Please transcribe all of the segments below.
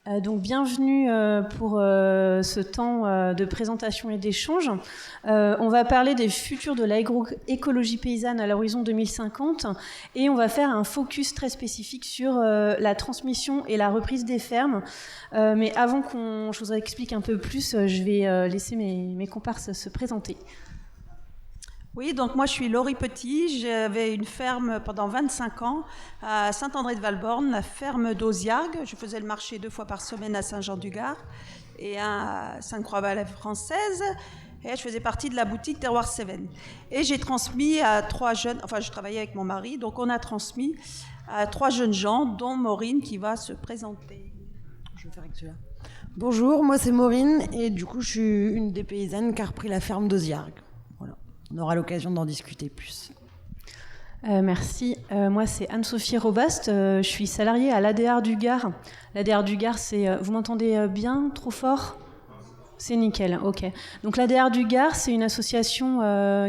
Donc bienvenue pour ce temps de présentation et d'échange. On va parler des futurs de l'agroécologie paysanne à l'horizon 2050 et on va faire un focus très spécifique sur la transmission et la reprise des fermes. Mais avant je vous explique un peu plus, je vais laisser mes comparses se présenter. Oui, donc moi je suis Laurie Petit, j'avais une ferme pendant 25 ans à Saint-André-de-Valborne, la ferme d'Auziargues. Je faisais le marché 2 fois par semaine à Saint-Jean-du-Gard et à Sainte-Croix-Valais-Française. Et je faisais partie de la boutique Terroir Cévennes. Et j'ai transmis à 3 jeunes, enfin je travaillais avec mon mari, donc on a transmis à 3 jeunes gens, dont Maureen qui va se présenter. Je vais faire avec celui-là. Bonjour, moi c'est Maureen et du coup je suis une des paysannes qui a repris la ferme d'Auziargues. On aura l'occasion d'en discuter plus. Merci. Moi, c'est Anne-Sophie Robaste. Je suis salariée à l'ADR du Gard. L'ADR du Gard, c'est... vous m'entendez bien? Trop fort? C'est nickel, ok. Donc l'ADR du Gard, c'est une association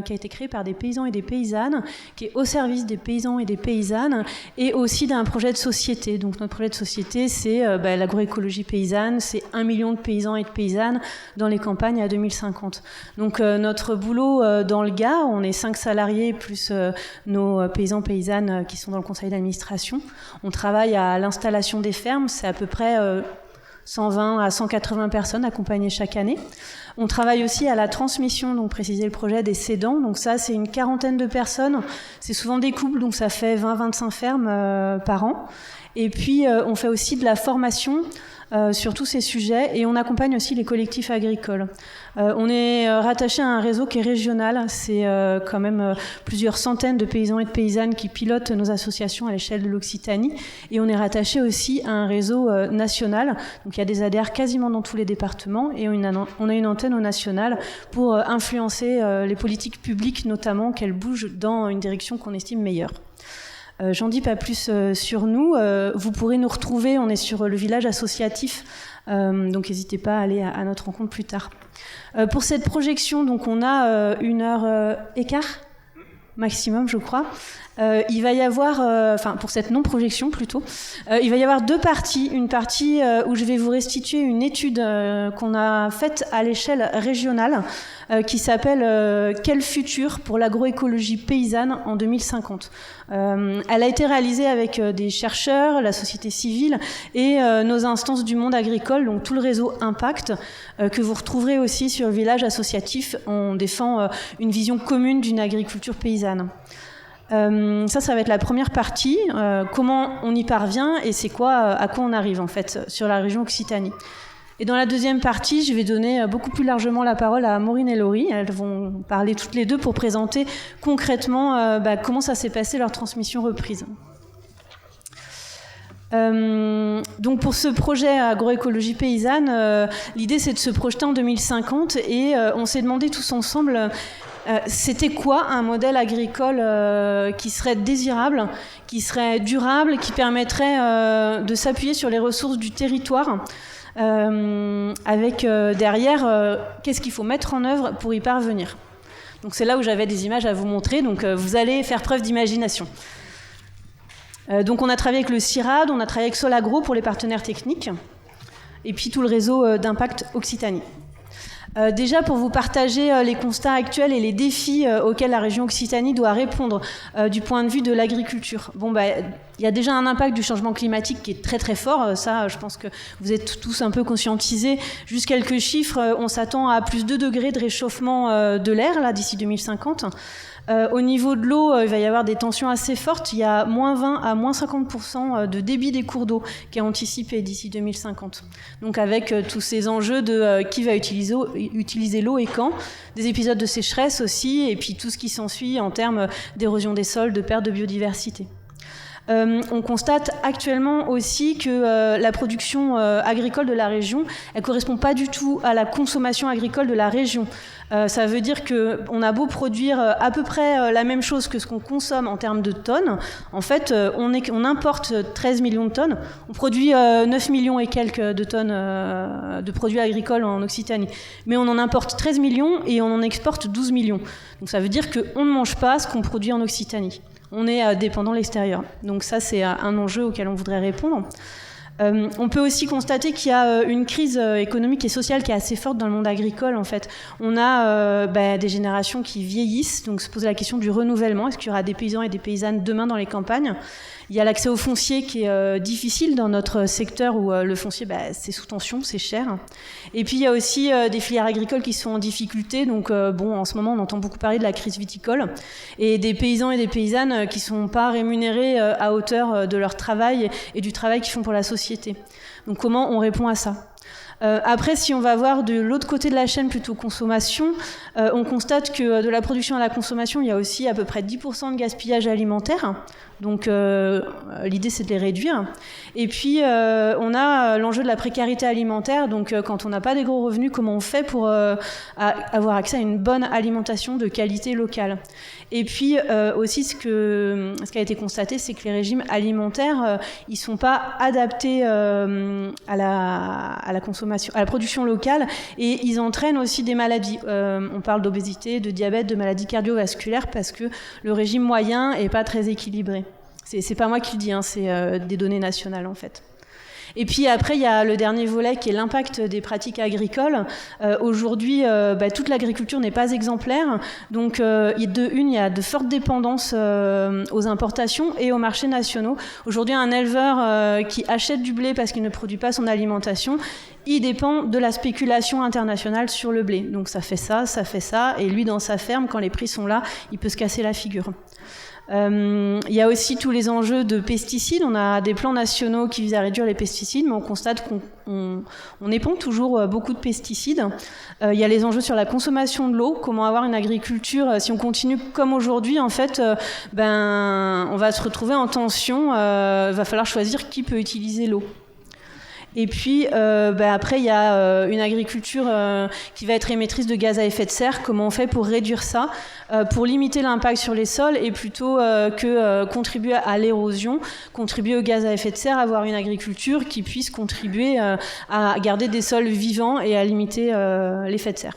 qui a été créée par des paysans et des paysannes, qui est au service des paysans et des paysannes, et aussi d'un projet de société. Donc notre projet de société, c'est l'agroécologie paysanne, c'est 1 million de paysans et de paysannes dans les campagnes à 2050. Donc notre boulot dans le Gard, on est 5 salariés plus nos paysans-paysannes qui sont dans le conseil d'administration. On travaille à l'installation des fermes, c'est à peu près... 120 à 180 personnes accompagnées chaque année. On travaille aussi à la transmission, donc préciser le projet des cédants. Donc ça, c'est une quarantaine de personnes. C'est souvent des couples, donc ça fait 20-25 fermes par an. Et puis, on fait aussi de la formation sur tous ces sujets et on accompagne aussi les collectifs agricoles. On est rattaché à un réseau qui est régional. C'est quand même plusieurs centaines de paysans et de paysannes qui pilotent nos associations à l'échelle de l'Occitanie. Et on est rattaché aussi à un réseau national. Donc il y a des ADR quasiment dans tous les départements et on a une antenne au national pour influencer les politiques publiques, notamment qu'elles bougent dans une direction qu'on estime meilleure. J'en dis pas plus sur nous. Vous pourrez nous retrouver, on est sur le village associatif, donc n'hésitez pas à aller à notre rencontre plus tard. Pour cette projection, donc on a 1 heure écart maximum, je crois. Il va y avoir, pour cette non-projection plutôt, il va y avoir 2 parties. Une partie où je vais vous restituer une étude qu'on a faite à l'échelle régionale qui s'appelle « Quel futur pour l'agroécologie paysanne en 2050 ?» Elle a été réalisée avec des chercheurs, la société civile et nos instances du monde agricole, donc tout le réseau Impact, que vous retrouverez aussi sur le village associatif. On défend une vision commune d'une agriculture paysanne. Ça va être la première partie, comment on y parvient et c'est à quoi on arrive en fait sur la région Occitanie. Et dans la deuxième partie, je vais donner beaucoup plus largement la parole à Maureen et Laurie. Elles vont parler toutes les deux pour présenter concrètement comment ça s'est passé leur transmission reprise. Donc pour ce projet agroécologie paysanne, l'idée c'est de se projeter en 2050 et on s'est demandé tous ensemble c'était quoi un modèle agricole qui serait désirable, qui serait durable, qui permettrait de s'appuyer sur les ressources du territoire avec derrière qu'est-ce qu'il faut mettre en œuvre pour y parvenir. Donc c'est là où j'avais des images à vous montrer, donc vous allez faire preuve d'imagination. Donc on a travaillé avec le CIRAD, on a travaillé avec Solagro pour les partenaires techniques, et puis tout le réseau d'Impact Occitanie. Déjà, pour vous partager les constats actuels et les défis auxquels la région Occitanie doit répondre du point de vue de l'agriculture. Il y a déjà un impact du changement climatique qui est très très fort. Ça, je pense que vous êtes tous un peu conscientisés. Juste quelques chiffres, on s'attend à plus 2 degrés de réchauffement de l'air là d'ici 2050. Au niveau de l'eau, il va y avoir des tensions assez fortes. Il y a moins 20 à moins 50% de débit des cours d'eau qui est anticipé d'ici 2050. Donc avec tous ces enjeux de qui va utiliser l'eau et quand, des épisodes de sécheresse aussi, et puis tout ce qui s'ensuit en termes d'érosion des sols, de perte de biodiversité. On constate actuellement aussi que la production agricole de la région, elle correspond pas du tout à la consommation agricole de la région. Ça veut dire qu'on a beau produire à peu près la même chose que ce qu'on consomme en termes de tonnes. En fait, on importe 13 millions de tonnes. On produit 9 millions et quelques de tonnes de produits agricoles en Occitanie. Mais on en importe 13 millions et on en exporte 12 millions. Donc ça veut dire qu'on ne mange pas ce qu'on produit en Occitanie. On est dépendant de l'extérieur. Donc ça, c'est un enjeu auquel on voudrait répondre. On peut aussi constater qu'il y a une crise économique et sociale qui est assez forte dans le monde agricole, en fait. On a des générations qui vieillissent, donc se pose la question du renouvellement. Est-ce qu'il y aura des paysans et des paysannes demain dans les campagnes ? Il y a l'accès au foncier qui est difficile dans notre secteur où le foncier, c'est sous tension, c'est cher. Et puis il y a aussi des filières agricoles qui sont en difficulté. Donc en ce moment, on entend beaucoup parler de la crise viticole et des paysans et des paysannes qui ne sont pas rémunérés à hauteur de leur travail et du travail qu'ils font pour la société. Donc comment on répond à ça ? Après, si on va voir de l'autre côté de la chaîne, plutôt consommation, on constate que de la production à la consommation, il y a aussi à peu près 10% de gaspillage alimentaire. Donc l'idée, c'est de les réduire. Et puis, on a l'enjeu de la précarité alimentaire. Donc quand on n'a pas des gros revenus, comment on fait pour avoir accès à une bonne alimentation de qualité locale ? Et puis aussi, ce qui a été constaté, c'est que les régimes alimentaires, ils sont pas adaptés à la consommation, à la production locale, et ils entraînent aussi des maladies. On parle d'obésité, de diabète, de maladies cardiovasculaires, parce que le régime moyen est pas très équilibré. C'est pas moi qui le dis, c'est des données nationales en fait. Et puis après, il y a le dernier volet qui est l'impact des pratiques agricoles. Aujourd'hui, toute l'agriculture n'est pas exemplaire. Donc, il y a de fortes dépendances aux importations et aux marchés nationaux. Aujourd'hui, un éleveur qui achète du blé parce qu'il ne produit pas son alimentation, il dépend de la spéculation internationale sur le blé. Donc, ça fait ça. Et lui, dans sa ferme, quand les prix sont là, il peut se casser la figure. Il y a aussi tous les enjeux de pesticides. On a des plans nationaux qui visent à réduire les pesticides, mais on constate qu'on épand toujours beaucoup de pesticides. Il y a les enjeux sur la consommation de l'eau, comment avoir une agriculture. Si on continue comme aujourd'hui, en fait, on va se retrouver en tension. Va falloir choisir qui peut utiliser l'eau. Et puis après, il y a une agriculture qui va être émettrice de gaz à effet de serre. Comment on fait pour réduire ça, pour limiter l'impact sur les sols et plutôt que contribuer à l'érosion, contribuer au gaz à effet de serre, avoir une agriculture qui puisse contribuer à garder des sols vivants et à limiter l'effet de serre.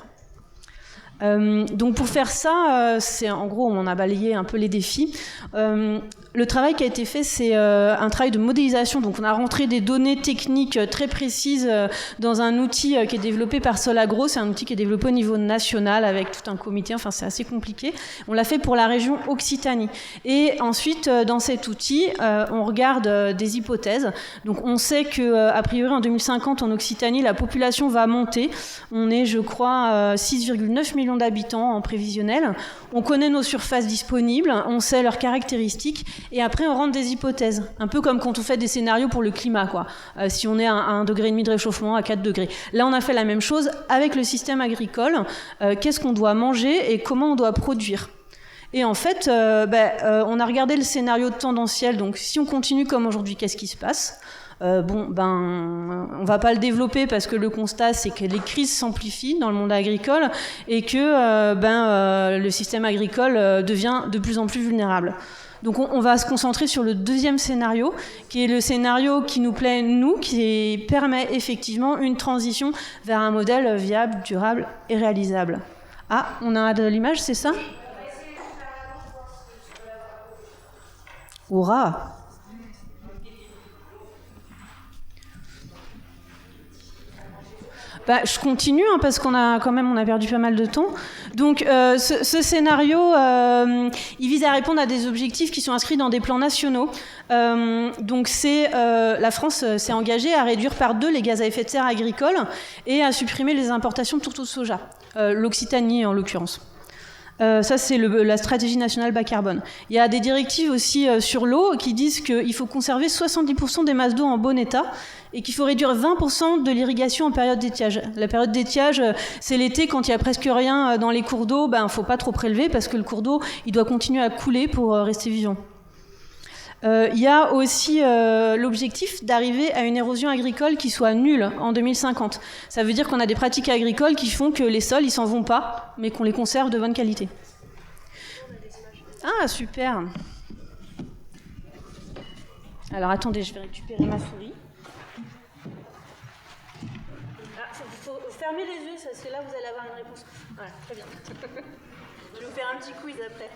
Donc pour faire ça, en gros, on a balayé un peu les défis. Le travail qui a été fait, c'est un travail de modélisation. Donc on a rentré des données techniques très précises dans un outil qui est développé par Solagro. C'est un outil qui est développé au niveau national avec tout un comité. Enfin, c'est assez compliqué. On l'a fait pour la région Occitanie. Et ensuite, dans cet outil, on regarde des hypothèses. Donc on sait qu'a priori, en 2050, en Occitanie, la population va monter. On est, je crois, 6,9 millions d'habitants en prévisionnel. On connaît nos surfaces disponibles, on sait leurs caractéristiques, et après on rentre des hypothèses, un peu comme quand on fait des scénarios pour le climat, quoi. Si on est à 1,5 degré de réchauffement, à 4 degrés. Là, on a fait la même chose avec le système agricole. Qu'est-ce qu'on doit manger et comment on doit produire ? Et en fait, on a regardé le scénario tendanciel. Donc, si on continue comme aujourd'hui, qu'est-ce qui se passe ? On va pas le développer parce que le constat, c'est que les crises s'amplifient dans le monde agricole et que le système agricole devient de plus en plus vulnérable. Donc on va se concentrer sur le deuxième scénario, qui est le scénario qui nous plaît, nous, qui permet effectivement une transition vers un modèle viable, durable et réalisable. Ah, on a de l'image, c'est ça ? Hurrah ! Je continue parce qu'on a perdu pas mal de temps. Donc ce scénario, il vise à répondre à des objectifs qui sont inscrits dans des plans nationaux. Donc la France s'est engagée à réduire par 2 les gaz à effet de serre agricoles et à supprimer les importations de tourteaux de soja, l'Occitanie en l'occurrence. Ça, c'est la stratégie nationale bas carbone. Il y a des directives aussi sur l'eau qui disent qu'il faut conserver 70% des masses d'eau en bon état et qu'il faut réduire 20% de l'irrigation en période d'étiage. La période d'étiage, c'est l'été quand il n'y a presque rien dans les cours d'eau. Il ne faut pas trop prélever parce que le cours d'eau, il doit continuer à couler pour rester vivant. Il y a aussi l'objectif d'arriver à une érosion agricole qui soit nulle en 2050. Ça veut dire qu'on a des pratiques agricoles qui font que les sols, ils s'en vont pas, mais qu'on les conserve de bonne qualité. Ah, super. Alors, attendez, je vais récupérer ma souris. Faut fermer les yeux, parce que là, vous allez avoir une réponse. Voilà, très bien. Je vais vous faire un petit quiz après.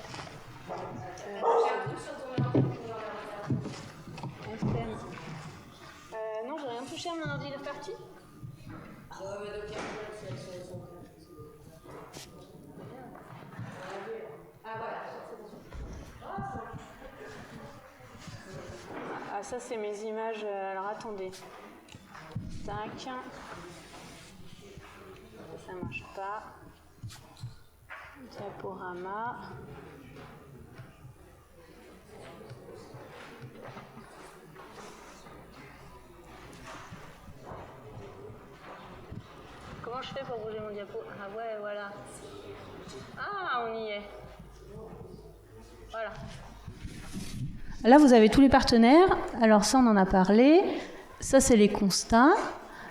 Non, partie. Ah, ça c'est mes images. Alors attendez. Tac. Ça marche pas. Diaporama. Comment je fais pour bouger mon diapo? Ah ouais, voilà. Ah, on y est. Voilà. Là, vous avez tous les partenaires. Alors ça, on en a parlé. Ça, c'est les constats.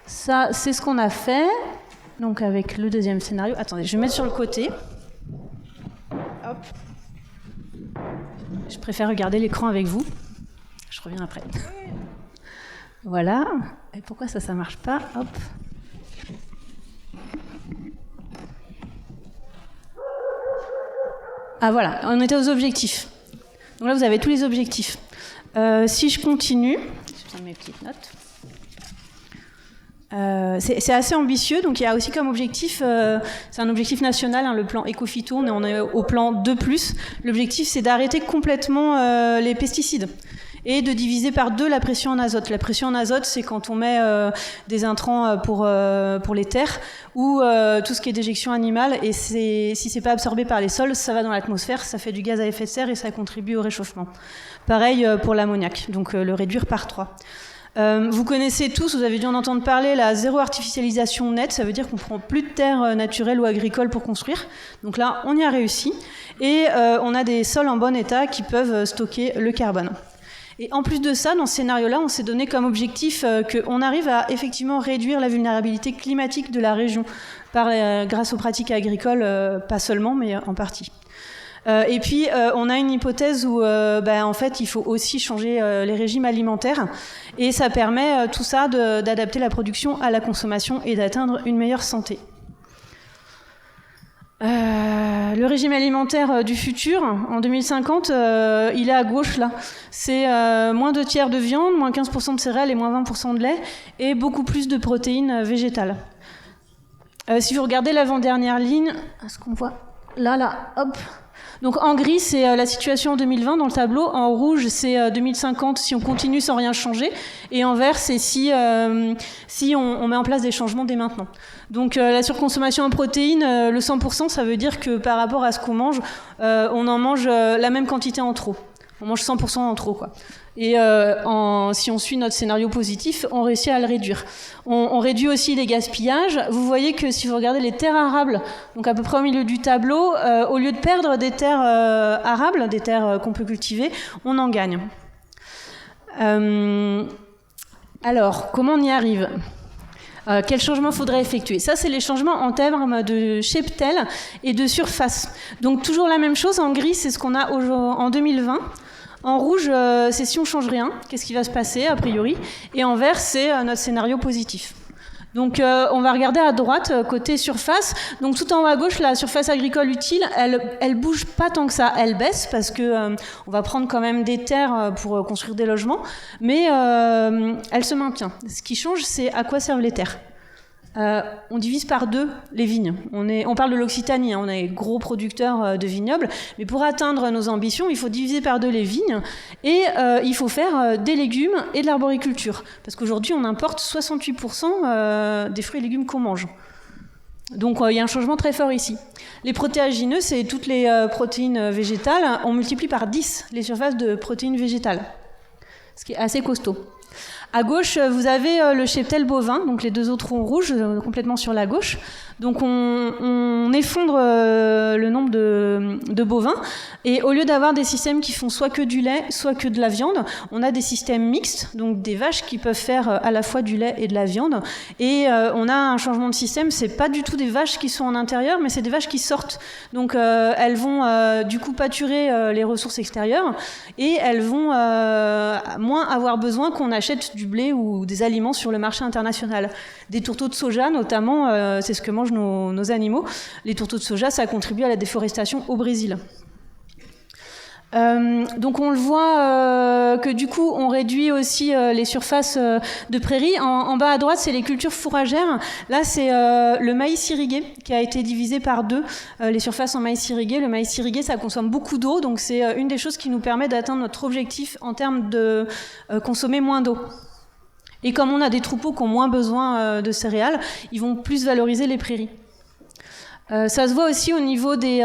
Ça, c'est ce qu'on a fait. Donc avec le deuxième scénario. Attendez, je vais mettre sur le côté. Hop. Je préfère regarder l'écran avec vous. Je reviens après. Voilà. Et pourquoi ça marche pas? Hop. Ah voilà, on était aux objectifs. Donc là, vous avez tous les objectifs. Si je continue, je prends mes petites notes. C'est assez ambitieux, donc il y a aussi comme objectif, c'est un objectif national, hein, le plan Éco-Phyto, on est au plan 2+. L'objectif, c'est d'arrêter complètement les pesticides et de diviser par 2 la pression en azote. La pression en azote, c'est quand on met des intrants pour les terres ou tout ce qui est déjection animale, et si c'est pas absorbé par les sols, ça va dans l'atmosphère, ça fait du gaz à effet de serre et ça contribue au réchauffement. Pareil pour l'ammoniac, donc le réduire par 3. Vous connaissez tous, vous avez dû en entendre parler, la zéro artificialisation nette, ça veut dire qu'on prend plus de terres naturelles ou agricoles pour construire. Donc là, on y a réussi. Et on a des sols en bon état qui peuvent stocker le carbone. Et en plus de ça, dans ce scénario-là, on s'est donné comme objectif qu'on arrive à effectivement réduire la vulnérabilité climatique de la région grâce aux pratiques agricoles, pas seulement, mais en partie. Et puis, on a une hypothèse où, en fait, il faut aussi changer les régimes alimentaires. Et ça permet tout ça d'adapter la production à la consommation et d'atteindre une meilleure santé. Le régime alimentaire du futur, en 2050, il est à gauche, là. C'est moins 2/3 de viande, moins 15% de céréales et moins 20% de lait, et beaucoup plus de protéines végétales. Si vous regardez l'avant-dernière ligne, est-ce qu'on voit là, hop. Donc en gris, c'est la situation en 2020 dans le tableau. En rouge, c'est 2050 si on continue sans rien changer. Et en vert, c'est si on met en place des changements dès maintenant. Donc la surconsommation en protéines, le 100%, ça veut dire que par rapport à ce qu'on mange, on en mange la même quantité en trop. On mange 100% en trop, quoi. Et si on suit notre scénario positif, on réussit à le réduire. On réduit aussi les gaspillages. Vous voyez que si vous regardez les terres arables, donc à peu près au milieu du tableau, au lieu de perdre des terres arables, des terres qu'on peut cultiver, on en gagne. Alors, comment on y arrive ? Quels changements faudrait effectuer ? Ça, c'est les changements en termes de cheptel et de surface. Donc, toujours la même chose. En gris, c'est ce qu'on a en 2020. En rouge, c'est si on change rien, qu'est-ce qui va se passer, a priori. Et en vert, c'est notre scénario positif. Donc, on va regarder à droite, côté surface. Donc, tout en haut à gauche, la surface agricole utile, elle bouge pas tant que ça. Elle baisse parce que on va prendre quand même des terres pour construire des logements. Mais elle se maintient. Ce qui change, c'est à quoi servent les terres. On divise par 2 les vignes. On parle de l'Occitanie, hein, on est gros producteurs de vignobles, mais pour atteindre nos ambitions, il faut diviser par 2 les vignes et il faut faire des légumes et de l'arboriculture. Parce qu'aujourd'hui, on importe 68% des fruits et légumes qu'on mange. Donc il y a un changement très fort ici. Les protéagineux, c'est toutes les protéines végétales. On multiplie par 10 les surfaces de protéines végétales, ce qui est assez costaud. À gauche, vous avez le cheptel bovin, donc les 2 autres ronds rouges, complètement sur la gauche. Donc on effondre le nombre de bovins, et au lieu d'avoir des systèmes qui font soit que du lait, soit que de la viande, on a des systèmes mixtes, donc des vaches qui peuvent faire à la fois du lait et de la viande. Et on a un changement de système, c'est pas du tout des vaches qui sont en intérieur, mais c'est des vaches qui sortent. Donc elles vont du coup pâturer les ressources extérieures, et elles vont moins avoir besoin qu'on achète du blé ou des aliments sur le marché international. Des tourteaux de soja, notamment, c'est ce que mangent nos animaux. Les tourteaux de soja, ça contribue à la déforestation au Brésil. Donc on le voit que du coup on réduit aussi les surfaces de prairies. En bas à droite c'est les cultures fourragères. Là c'est le maïs irrigué qui a été divisé par 2. Les surfaces en maïs irrigué. Le maïs irrigué ça consomme beaucoup d'eau, donc c'est une des choses qui nous permet d'atteindre notre objectif en termes de consommer moins d'eau. Et comme on a des troupeaux qui ont moins besoin de céréales, ils vont plus valoriser les prairies. Ça se voit aussi au niveau des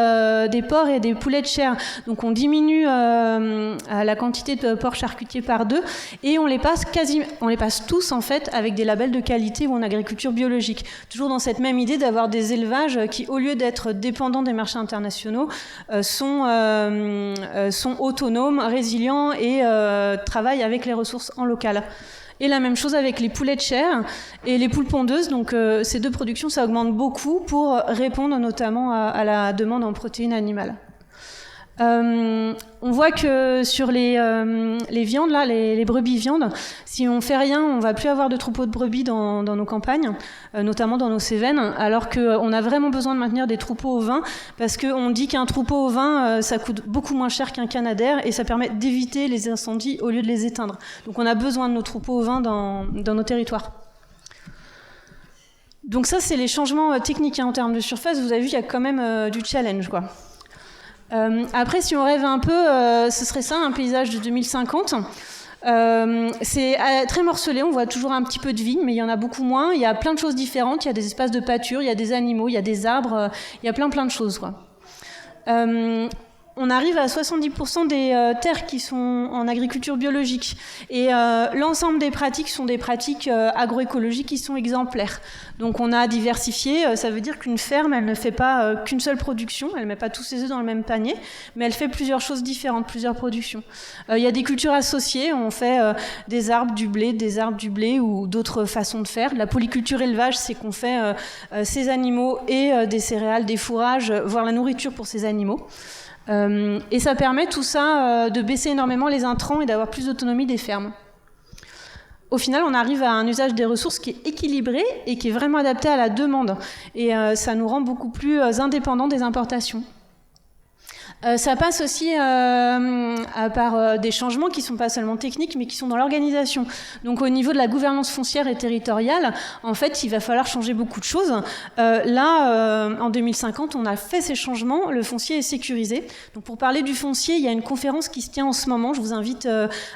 porcs et des poulets de chair. Donc on diminue la quantité de porcs charcutiers par 2 et on les passe tous en fait avec des labels de qualité ou en agriculture biologique. Toujours dans cette même idée d'avoir des élevages qui, au lieu d'être dépendants des marchés internationaux, sont autonomes, résilients et travaillent avec les ressources en local. Et la même chose avec les poulets de chair et les poules pondeuses. Donc ces 2 productions, ça augmente beaucoup pour répondre notamment à la demande en protéines animales. On voit que sur les viandes, là, les brebis viandes, si on fait rien, on va plus avoir de troupeaux de brebis dans nos campagnes, notamment dans nos Cévennes, alors qu'on a vraiment besoin de maintenir des troupeaux ovins, parce qu'on dit qu'un troupeau ovin, ça coûte beaucoup moins cher qu'un canadaire, et ça permet d'éviter les incendies au lieu de les éteindre. Donc on a besoin de nos troupeaux ovins dans nos territoires. Donc ça, c'est les changements techniques en termes de surface. Vous avez vu, il y a quand même du challenge, quoi. Après, si on rêve un peu, ce serait ça, un paysage de 2050. C'est très morcelé, on voit toujours un petit peu de vignes, mais il y en a beaucoup moins. Il y a plein de choses différentes, il y a des espaces de pâture, il y a des animaux, il y a des arbres, il y a plein de choses, quoi. On arrive à 70% des terres qui sont en agriculture biologique. Et l'ensemble des pratiques sont des pratiques agroécologiques qui sont exemplaires. Donc on a diversifié, ça veut dire qu'une ferme, elle ne fait pas qu'une seule production, elle ne met pas tous ses œufs dans le même panier, mais elle fait plusieurs choses différentes, plusieurs productions. Il y a des cultures associées, on fait des arbres, du blé ou d'autres façons de faire. La polyculture élevage, c'est qu'on fait ces animaux et des céréales, des fourrages, voire la nourriture pour ces animaux. Et ça permet tout ça de baisser énormément les intrants et d'avoir plus d'autonomie des fermes. Au final, on arrive à un usage des ressources qui est équilibré et qui est vraiment adapté à la demande. Et ça nous rend beaucoup plus indépendants des importations. Ça passe aussi par des changements qui ne sont pas seulement techniques, mais qui sont dans l'organisation. Donc au niveau de la gouvernance foncière et territoriale, en fait, il va falloir changer beaucoup de choses. En 2050, on a fait ces changements, le foncier est sécurisé. Donc pour parler du foncier, il y a une conférence qui se tient en ce moment. Je vous invite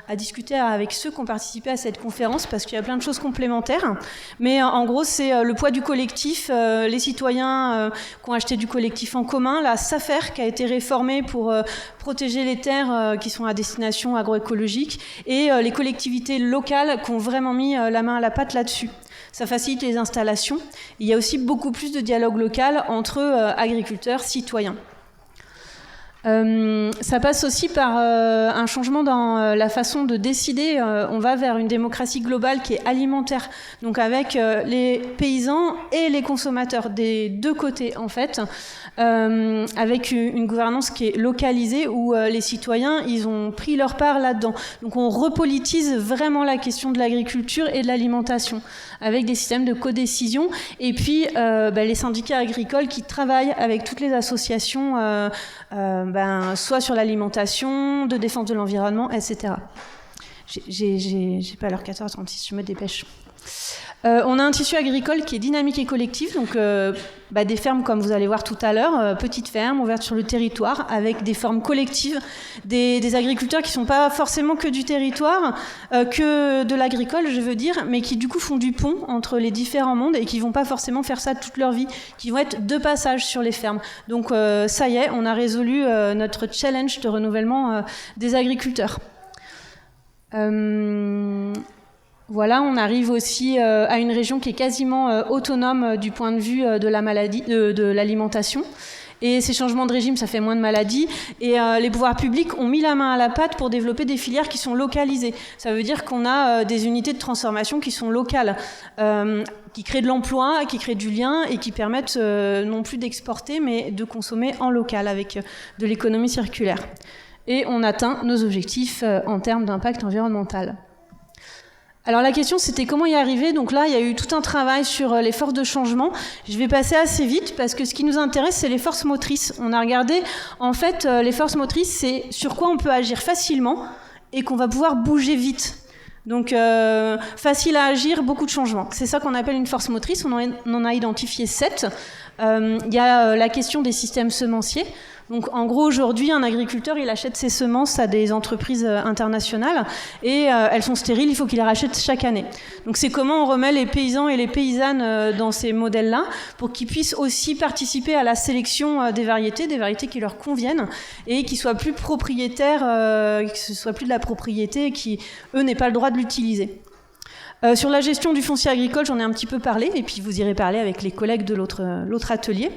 à discuter avec ceux qui ont participé à cette conférence, parce qu'il y a plein de choses complémentaires. Mais en gros, c'est le poids du collectif, les citoyens qui ont acheté du collectif en commun, la SAFER qui a été réformée pour protéger les terres qui sont à destination agroécologique et les collectivités locales qui ont vraiment mis la main à la pâte là-dessus. Ça facilite les installations. Il y a aussi beaucoup plus de dialogue local entre agriculteurs, citoyens. Ça passe aussi par un changement dans la façon de décider. On va vers une démocratie globale qui est alimentaire, donc avec les paysans et les consommateurs des 2 côtés en fait, avec une gouvernance qui est localisée où les citoyens ils ont pris leur part là-dedans. Donc on repolitise vraiment la question de l'agriculture et de l'alimentation avec des systèmes de codécision et puis les syndicats agricoles qui travaillent avec toutes les associations soit sur l'alimentation, de défense de l'environnement, etc. J'ai pas l'heure 14h36, je me dépêche. On a un tissu agricole qui est dynamique et collectif, donc des fermes comme vous allez voir tout à l'heure, petites fermes ouvertes sur le territoire avec des formes collectives, des agriculteurs qui ne sont pas forcément que du territoire, que de l'agricole je veux dire, mais qui du coup font du pont entre les différents mondes et qui ne vont pas forcément faire ça toute leur vie, qui vont être de passage sur les fermes. Donc ça y est, on a résolu notre challenge de renouvellement des agriculteurs. Voilà, on arrive aussi à une région qui est quasiment autonome du point de vue de la maladie, de l'alimentation. Et ces changements de régime, ça fait moins de maladies. Et les pouvoirs publics ont mis la main à la pâte pour développer des filières qui sont localisées. Ça veut dire qu'on a des unités de transformation qui sont locales, qui créent de l'emploi, qui créent du lien et qui permettent non plus d'exporter, mais de consommer en local avec de l'économie circulaire. Et on atteint nos objectifs en termes d'impact environnemental. Alors la question c'était comment y arriver. Donc là il y a eu tout un travail sur les forces de changement. Je vais passer assez vite parce que ce qui nous intéresse c'est les forces motrices. On a regardé en fait les forces motrices, c'est sur quoi on peut agir facilement et qu'on va pouvoir bouger vite. Donc facile à agir, beaucoup de changements. C'est ça qu'on appelle une force motrice. On en a identifié 7. Il y a la question des systèmes semenciers. Donc en gros aujourd'hui un agriculteur il achète ses semences à des entreprises internationales et elles sont stériles, il faut qu'il les rachète chaque année. Donc c'est comment on remet les paysans et les paysannes dans ces modèles-là pour qu'ils puissent aussi participer à la sélection des variétés qui leur conviennent et qui soient plus propriétaires, que ce soit plus de la propriété et qui eux n'aient pas le droit de l'utiliser. Sur la gestion du foncier agricole, j'en ai un petit peu parlé, et puis vous irez parler avec les collègues de l'autre atelier.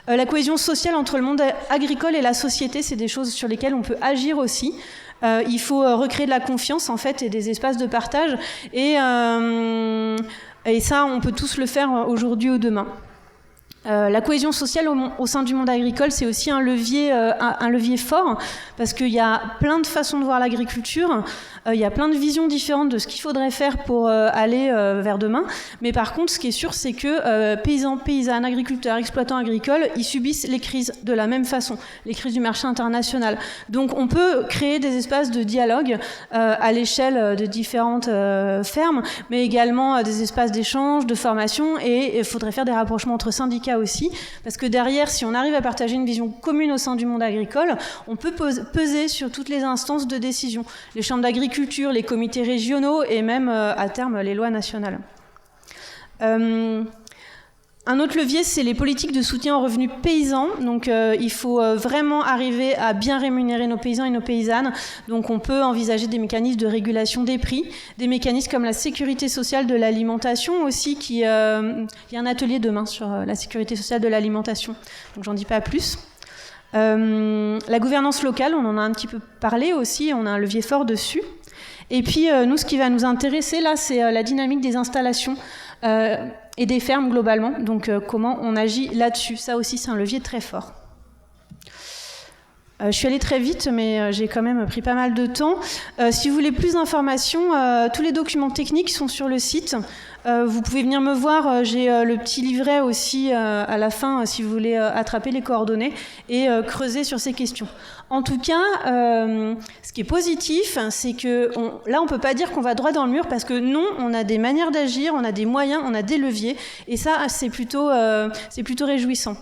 La cohésion sociale entre le monde agricole et la société, c'est des choses sur lesquelles on peut agir aussi. Il faut recréer de la confiance, en fait, et des espaces de partage. Et ça, on peut tous le faire aujourd'hui ou demain. La cohésion sociale au sein du monde agricole, c'est aussi un levier fort, parce qu'il y a plein de façons de voir l'agriculture, il y a plein de visions différentes de ce qu'il faudrait faire pour aller vers demain. Mais par contre, ce qui est sûr, c'est que paysans, paysannes, agriculteurs, exploitants agricoles, ils subissent les crises de la même façon, les crises du marché international. Donc on peut créer des espaces de dialogue à l'échelle de différentes fermes, mais également des espaces d'échange, de formation, et il faudrait faire des rapprochements entre syndicats aussi, parce que derrière, si on arrive à partager une vision commune au sein du monde agricole, on peut peser sur toutes les instances de décision, les chambres d'agriculture, les comités régionaux et même à terme les lois nationales. Un autre levier, c'est les politiques de soutien aux revenus paysans. Donc il faut vraiment arriver à bien rémunérer nos paysans et nos paysannes. Donc on peut envisager des mécanismes de régulation des prix, des mécanismes comme la sécurité sociale de l'alimentation aussi, il y a un atelier demain sur la sécurité sociale de l'alimentation. Donc j'en dis pas plus. La gouvernance locale, on en a un petit peu parlé aussi, on a un levier fort dessus. Et puis nous, ce qui va nous intéresser là, c'est la dynamique des installations et des fermes globalement, donc comment on agit là-dessus. Ça aussi, c'est un levier très fort. Je suis allée très vite, mais j'ai quand même pris pas mal de temps. Si vous voulez plus d'informations, tous les documents techniques sont sur le site. Vous pouvez venir me voir, j'ai le petit livret aussi à la fin, si vous voulez attraper les coordonnées et creuser sur ces questions. En tout cas, ce qui est positif, c'est que là, on ne peut pas dire qu'on va droit dans le mur, parce que non, on a des manières d'agir, on a des moyens, on a des leviers, et ça, c'est plutôt réjouissant.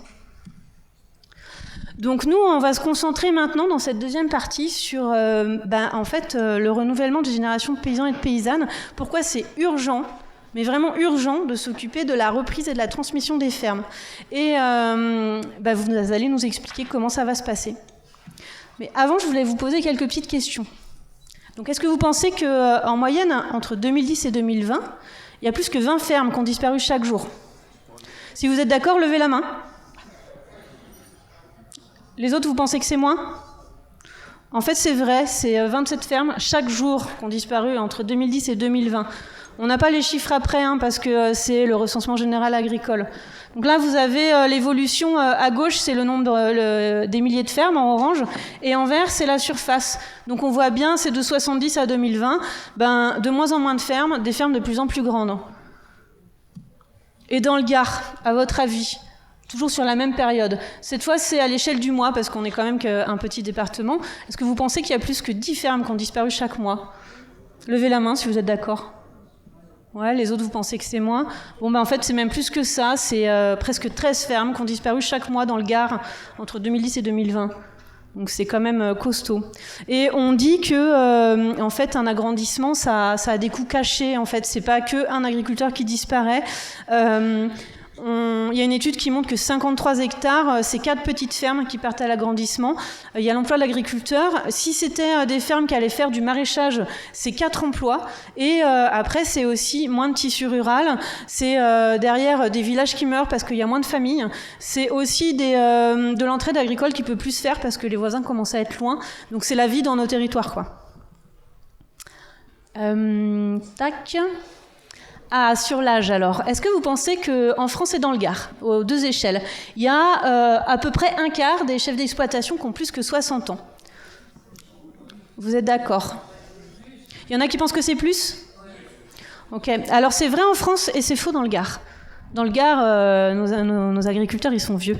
Donc nous, on va se concentrer maintenant dans cette deuxième partie sur le renouvellement des générations de paysans et de paysannes. Pourquoi c'est urgent, mais vraiment urgent, de s'occuper de la reprise et de la transmission des fermes. Et vous allez nous expliquer comment ça va se passer. Mais avant, je voulais vous poser quelques petites questions. Donc est-ce que vous pensez qu'en moyenne, entre 2010 et 2020, il y a plus que 20 fermes qui ont disparu chaque jour? Si vous êtes d'accord, levez la main. Les autres, vous pensez que c'est moins? En fait, c'est vrai, c'est 27 fermes chaque jour qui ont disparu entre 2010 et 2020. On n'a pas les chiffres après, parce que c'est le recensement général agricole. Donc là, vous avez l'évolution à gauche, c'est le nombre des milliers de fermes en orange, et en vert, c'est la surface. Donc on voit bien, c'est de 70 à 2020, de moins en moins de fermes, des fermes de plus en plus grandes. Et dans le Gard, à votre avis? Toujours sur la même période. Cette fois, c'est à l'échelle du mois, parce qu'on est quand même qu'un petit département. Est-ce que vous pensez qu'il y a plus que 10 fermes qui ont disparu chaque mois? Levez la main si vous êtes d'accord. Ouais, les autres, vous pensez que c'est moins? Bon, en fait, c'est même plus que ça. C'est presque 13 fermes qui ont disparu chaque mois dans le Gard entre 2010 et 2020. Donc c'est quand même costaud. Et on dit que, en fait, un agrandissement, ça a des coûts cachés. En fait, c'est pas qu'un agriculteur qui disparaît. Il y a une étude qui montre que 53 hectares, c'est 4 petites fermes qui partent à l'agrandissement. Il y a l'emploi de l'agriculteur. Si c'était des fermes qui allaient faire du maraîchage, c'est 4 emplois. Et après, c'est aussi moins de tissu rural. C'est derrière des villages qui meurent parce qu'il y a moins de familles. C'est aussi de l'entraide agricole qui peut plus se faire parce que les voisins commencent à être loin. Donc c'est la vie dans nos territoires, quoi. Tac. Ah, sur l'âge alors. Est-ce que vous pensez qu'en France et dans le Gard, aux deux échelles, il y a à peu près un quart des chefs d'exploitation qui ont plus que 60 ans? Vous êtes d'accord? Il y en a qui pensent que c'est plus? Ok. Alors c'est vrai en France et c'est faux dans le Gard. Dans le Gard, nos agriculteurs, ils sont vieux.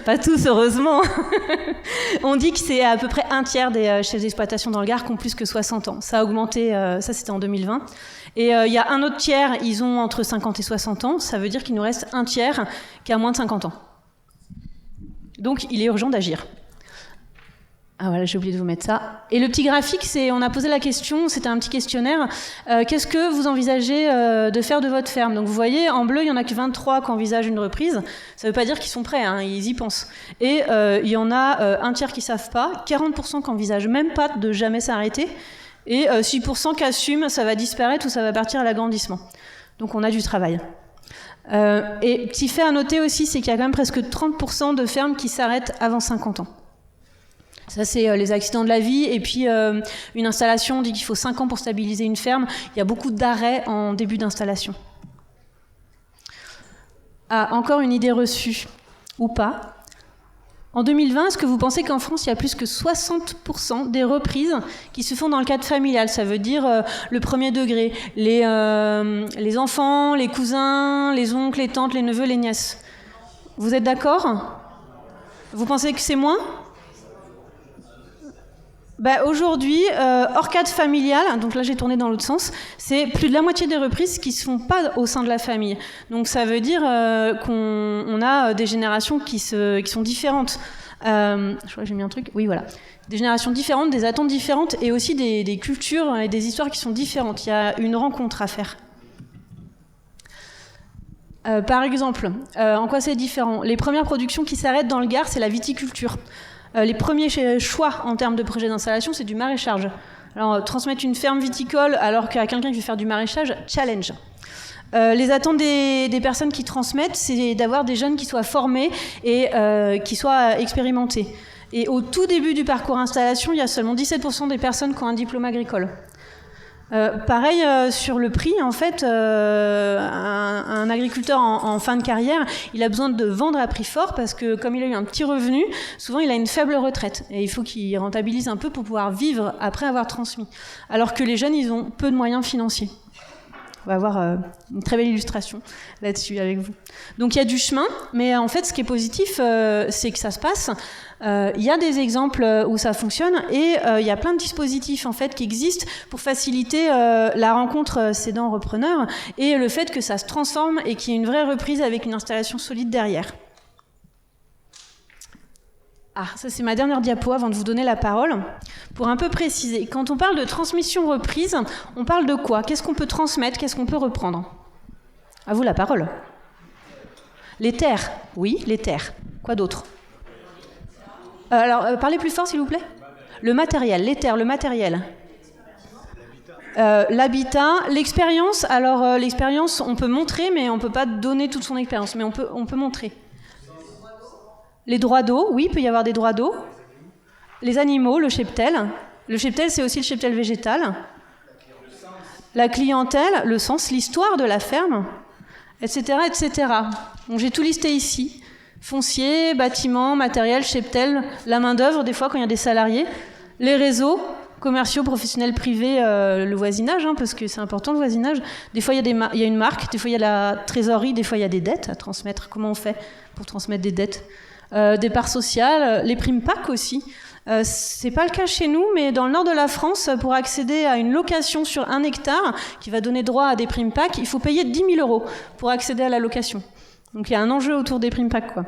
Pas tous, heureusement. On dit que c'est à peu près un tiers des chefs d'exploitation dans le Gard qui ont plus que 60 ans. Ça a augmenté, ça c'était en 2020. Et il y a un autre tiers, ils ont entre 50 et 60 ans. Ça veut dire qu'il nous reste un tiers qui a moins de 50 ans. Donc il est urgent d'agir. Ah voilà, j'ai oublié de vous mettre ça. Et le petit graphique, on a posé la question, c'était un petit questionnaire. Qu'est-ce que vous envisagez de faire de votre ferme? Donc vous voyez, en bleu, il y en a que 23 qui envisagent une reprise. Ça ne veut pas dire qu'ils sont prêts, hein, ils y pensent. Et il y en a un tiers qui ne savent pas, 40% qui n'envisagent même pas de jamais s'arrêter, et 6% qui assument ça va disparaître ou ça va partir à l'agrandissement. Donc on a du travail. Et petit fait à noter aussi, c'est qu'il y a quand même presque 30% de fermes qui s'arrêtent avant 50 ans. Ça, c'est les accidents de la vie. Et puis, une installation, on dit qu'il faut 5 ans pour stabiliser une ferme. Il y a beaucoup d'arrêts en début d'installation. Ah, encore une idée reçue, ou pas. En 2020, est-ce que vous pensez qu'en France, il y a plus que 60% des reprises qui se font dans le cadre familial? Ça veut dire le premier degré. Les enfants, les cousins, les oncles, les tantes, les neveux, les nièces. Vous êtes d'accord? Vous pensez que c'est moins? Aujourd'hui, hors cadre familial, donc là j'ai tourné dans l'autre sens, c'est plus de la moitié des reprises qui ne se font pas au sein de la famille. Donc ça veut dire qu'on a des générations qui sont différentes. Je crois que j'ai mis un truc. Oui, voilà. Des générations différentes, des attentes différentes et aussi des cultures et des histoires qui sont différentes. Il y a une rencontre à faire. Par exemple, en quoi c'est différent? Les premières productions qui s'arrêtent dans le Gard, c'est la viticulture. Les premiers choix en termes de projet d'installation, c'est du maraîchage. Alors, transmettre une ferme viticole alors qu'à quelqu'un qui veut faire du maraîchage, challenge. Les attentes des personnes qui transmettent, c'est d'avoir des jeunes qui soient formés et qui soient expérimentés. Et au tout début du parcours installation, il y a seulement 17% des personnes qui ont un diplôme agricole. Pareil sur le prix, en fait, un agriculteur en fin de carrière, il a besoin de vendre à prix fort parce que comme il a eu un petit revenu, souvent il a une faible retraite et il faut qu'il rentabilise un peu pour pouvoir vivre après avoir transmis. Alors que les jeunes, ils ont peu de moyens financiers. On va avoir une très belle illustration là-dessus avec vous. Donc il y a du chemin, mais en fait ce qui est positif, c'est que ça se passe. Il y a des exemples où ça fonctionne et il y a plein de dispositifs en fait qui existent pour faciliter la rencontre cédant-repreneur et le fait que ça se transforme et qu'il y ait une vraie reprise avec une installation solide derrière. Ah, ça c'est ma dernière diapo avant de vous donner la parole. Pour un peu préciser, quand on parle de transmission-reprise, on parle de quoi? Qu'est-ce qu'on peut transmettre? Qu'est-ce qu'on peut reprendre? À vous la parole. Les terres. Oui, les terres. Quoi d'autre? Alors, parlez plus fort s'il vous plaît. Le matériel, les terres, le matériel. L'habitat, l'expérience. Alors, l'expérience, on peut montrer, mais on ne peut pas donner toute son expérience, mais on peut montrer. Les droits d'eau, oui, il peut y avoir des droits d'eau. Les animaux, le cheptel. Le cheptel, c'est aussi le cheptel végétal. La clientèle, le sens, l'histoire de la ferme, etc., etc. Donc, j'ai tout listé ici. Foncier, bâtiment, matériel, cheptel, la main-d'œuvre, des fois, quand il y a des salariés. Les réseaux commerciaux, professionnels, privés, le voisinage, hein, parce que c'est important, le voisinage. Des fois, il y a une marque, des fois, il y a la trésorerie, des fois, il y a des dettes à transmettre. Comment on fait pour transmettre des dettes? Des parts sociales, les primes PAC aussi. C'est pas le cas chez nous, mais dans le nord de la France, pour accéder à une location sur 1 hectare qui va donner droit à des primes PAC, il faut payer 10 000 € pour accéder à la location. Donc il y a un enjeu autour des primes PAC, quoi.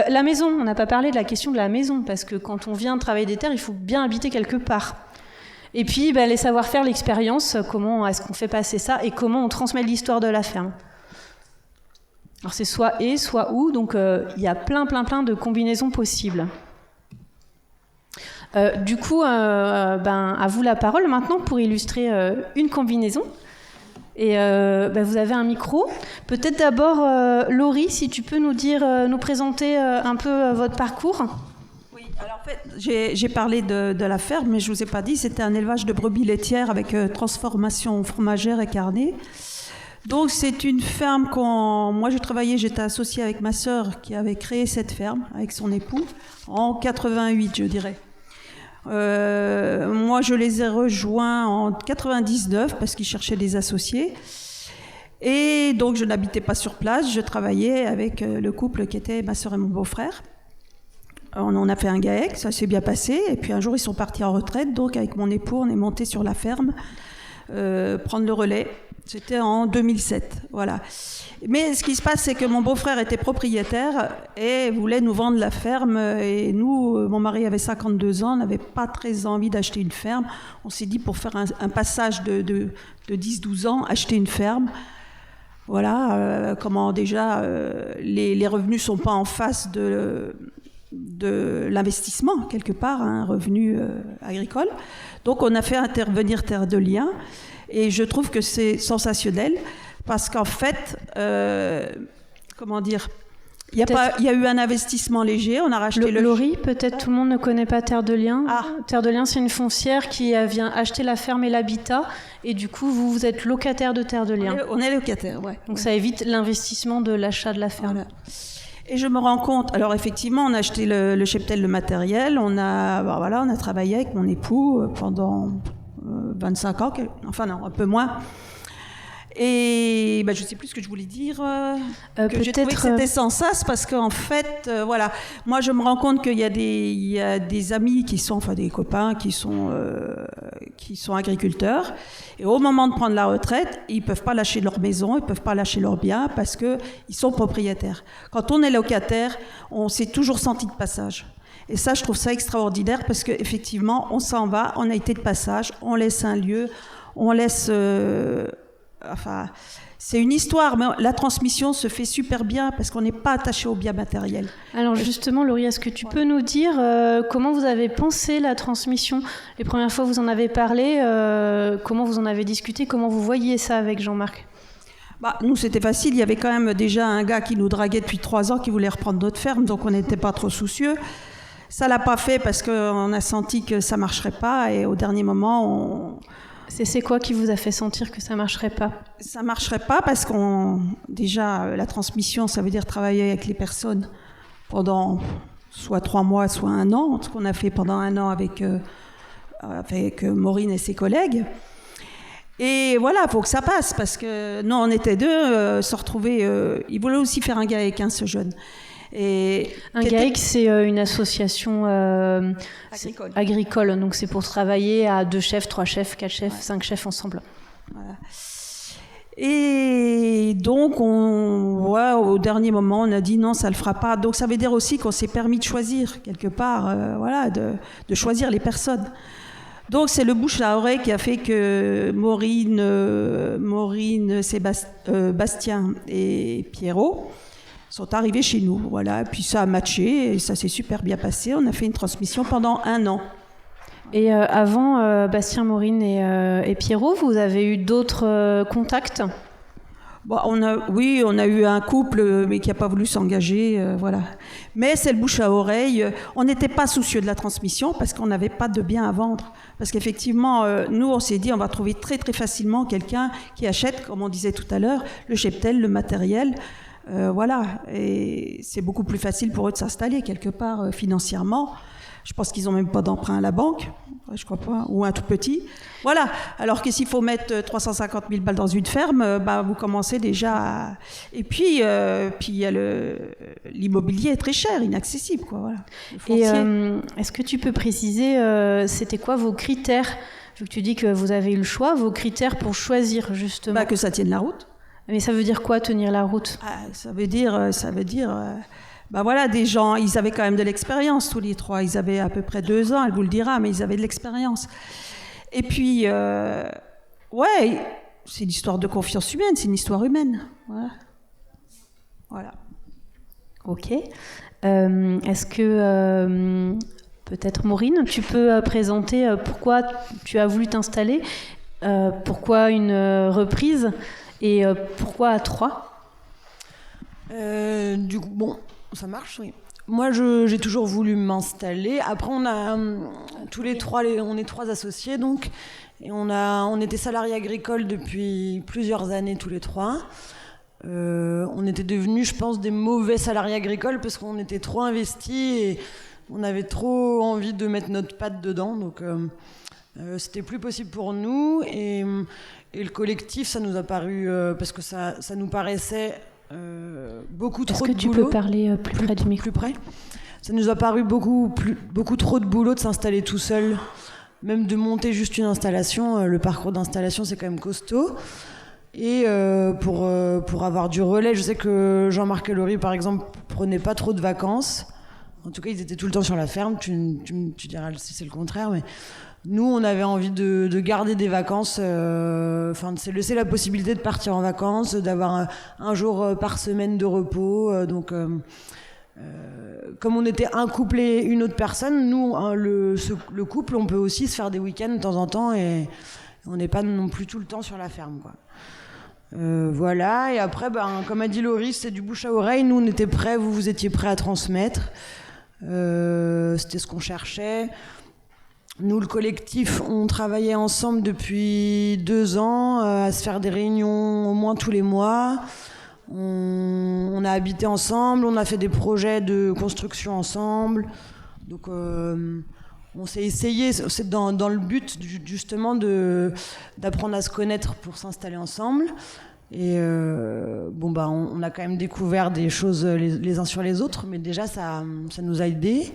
La maison, on n'a pas parlé de la question de la maison, parce que quand on vient travailler des terres, il faut bien habiter quelque part. Et puis les savoir-faire, l'expérience, comment est-ce qu'on fait passer ça et comment on transmet l'histoire de la ferme. Alors c'est soit et, soit ou, donc il y a plein de combinaisons possibles. Du coup, à vous la parole maintenant pour illustrer une combinaison. Et vous avez un micro. Peut-être d'abord, Laurie, si tu peux nous présenter un peu votre parcours. Oui, alors en fait, j'ai parlé de la ferme, mais je ne vous ai pas dit, c'était un élevage de brebis laitières avec transformation fromagère et carnet. Donc c'est une ferme moi j'étais associée avec ma sœur qui avait créé cette ferme avec son époux en 88, je dirais. Moi, je les ai rejoints en 99 parce qu'ils cherchaient des associés. Et donc, je n'habitais pas sur place. Je travaillais avec le couple qui était ma sœur et mon beau-frère. On a fait un GAEC, ça s'est bien passé. Et puis un jour, ils sont partis en retraite. Donc, avec mon époux, on est monté sur la ferme, prendre le relais. C'était en 2007, voilà. Mais ce qui se passe, c'est que mon beau-frère était propriétaire et voulait nous vendre la ferme. Et nous, mon mari avait 52 ans, n'avait pas très envie d'acheter une ferme. On s'est dit, pour faire un passage de 10-12 ans, acheter une ferme. Voilà, comment déjà, les revenus ne sont pas en face de l'investissement, quelque part, un revenu agricole. Donc, on a fait intervenir Terre de Liens. Et je trouve que c'est sensationnel parce qu'en fait, comment dire, il y a eu un investissement léger, on a racheté Laurie, peut-être tout le monde ne connaît pas Terre de Liens. Terre de Liens, c'est une foncière qui vient acheter la ferme et l'habitat, et du coup, vous êtes locataire de Terre de Liens. On est locataire, ouais. Donc ça évite l'investissement de l'achat de la ferme. Voilà. Et je me rends compte, alors effectivement, on a acheté le cheptel, le matériel, on a travaillé avec mon époux pendant 25 ans, enfin non, un peu moins. Et je ne sais plus ce que je voulais dire. Que j'ai trouvé que c'était sans sas parce qu'en fait, voilà, moi je me rends compte qu'il y a des amis qui sont, enfin des copains qui sont agriculteurs. Et au moment de prendre la retraite, ils ne peuvent pas lâcher leur maison, ils ne peuvent pas lâcher leurs biens parce qu'ils sont propriétaires. Quand on est locataire, on s'est toujours senti de passage. Et ça, je trouve ça extraordinaire parce qu'effectivement, on s'en va, on a été de passage, on laisse un lieu, on laisse... c'est une histoire, mais la transmission se fait super bien parce qu'on n'est pas attaché au bien matériel. Alors justement, Laurie, est-ce que tu peux nous dire comment vous avez pensé la transmission ? Les premières fois, vous en avez parlé, comment vous en avez discuté, comment vous voyiez ça avec Jean-Marc ? Nous, c'était facile. Il y avait quand même déjà un gars qui nous draguait depuis 3 ans, qui voulait reprendre notre ferme, donc on n'était pas trop soucieux. Ça l'a pas fait parce qu'on a senti que ça marcherait pas et au dernier moment, C'est quoi qui vous a fait sentir que ça marcherait pas ? Ça marcherait pas parce déjà, la transmission, ça veut dire travailler avec les personnes pendant soit 3 mois, soit 1 an, ce qu'on a fait pendant 1 an avec Maureen et ses collègues. Et voilà, il faut que ça passe parce que nous, on était 2, se retrouver. Il voulait aussi faire un GAEC, ce jeune. Un GAEC, c'est une association agricole, donc c'est pour travailler à 2 chefs, 3 chefs, 4 chefs, 5 chefs ensemble. Voilà. Et donc, au dernier moment, on a dit non, ça ne le fera pas. Donc ça veut dire aussi qu'on s'est permis de choisir, quelque part, de choisir les personnes. Donc c'est le bouche à oreille qui a fait que Maureen, Bastien et Pierrot sont arrivés chez nous, voilà. Puis ça a matché et ça s'est super bien passé. On a fait une transmission pendant 1 an. Et avant Bastien, Maureen et Pierrot, vous avez eu d'autres contacts ? On a eu un couple, mais qui n'a pas voulu s'engager, voilà. Mais c'est le bouche à oreille. On n'était pas soucieux de la transmission parce qu'on n'avait pas de biens à vendre. Parce qu'effectivement, nous, on s'est dit, on va trouver très très facilement quelqu'un qui achète, comme on disait tout à l'heure, le cheptel, le matériel. Voilà, et c'est beaucoup plus facile pour eux de s'installer quelque part financièrement. Je pense qu'ils n'ont même pas d'emprunt à la banque, je crois pas, ou un tout petit. Voilà, alors que s'il faut mettre 350 000 balles dans une ferme, vous commencez déjà à... Et puis il y a l'immobilier est très cher, inaccessible, quoi. Voilà. Et est-ce que tu peux préciser, c'était quoi vos critères ? Vu que tu dis que vous avez eu le choix, vos critères pour choisir justement. Que ça tienne la route. Mais ça veut dire quoi, tenir la route ? Ça veut dire voilà, des gens, ils avaient quand même de l'expérience, tous les 3. Ils avaient à peu près 2 ans, elle vous le dira, mais ils avaient de l'expérience. Et puis, c'est une histoire de confiance humaine, c'est une histoire humaine. Voilà. Ok. Est-ce que, peut-être Maureen, tu peux présenter pourquoi tu as voulu t'installer, pourquoi une reprise et pourquoi à 3 ? Du coup, ça marche, oui. Moi, j'ai toujours voulu m'installer. Après, on a tous les 3, on est 3 associés, donc, et on était salariés agricoles depuis plusieurs années tous les 3. On était devenus, je pense, des mauvais salariés agricoles parce qu'on était trop investis On avait trop envie de mettre notre patte dedans, donc c'était plus possible pour nous. Et le collectif, ça nous a paru, parce que ça nous paraissait beaucoup trop de boulot. Est-ce que tu peux parler plus près du micro ? Plus près. Ça nous a paru beaucoup trop de boulot de s'installer tout seul, même de monter juste une installation. Le parcours d'installation, c'est quand même costaud. Et pour avoir du relais, je sais que Jean-Marc et Laurie, par exemple, prenaient pas trop de vacances. En tout cas, ils étaient tout le temps sur la ferme. Tu diras si c'est le contraire, mais nous, on avait envie de garder des vacances, de se laisser la possibilité de partir en vacances, d'avoir un jour par semaine de repos. Comme on était un couple et une autre personne, nous, le couple, on peut aussi se faire des week-ends de temps en temps et on n'est pas non plus tout le temps sur la ferme, quoi. Voilà, et après, comme a dit Laurie, c'est du bouche à oreille. Nous, on était prêts, vous étiez prêts à transmettre. C'était ce qu'on cherchait. Nous, le collectif, on travaillait ensemble depuis 2 ans, à se faire des réunions au moins tous les mois. On a habité ensemble, on a fait des projets de construction ensemble. Donc, on s'est essayé, c'est dans le but justement d'apprendre à se connaître pour s'installer ensemble. Et on a quand même découvert des choses les uns sur les autres, mais déjà ça nous a aidés.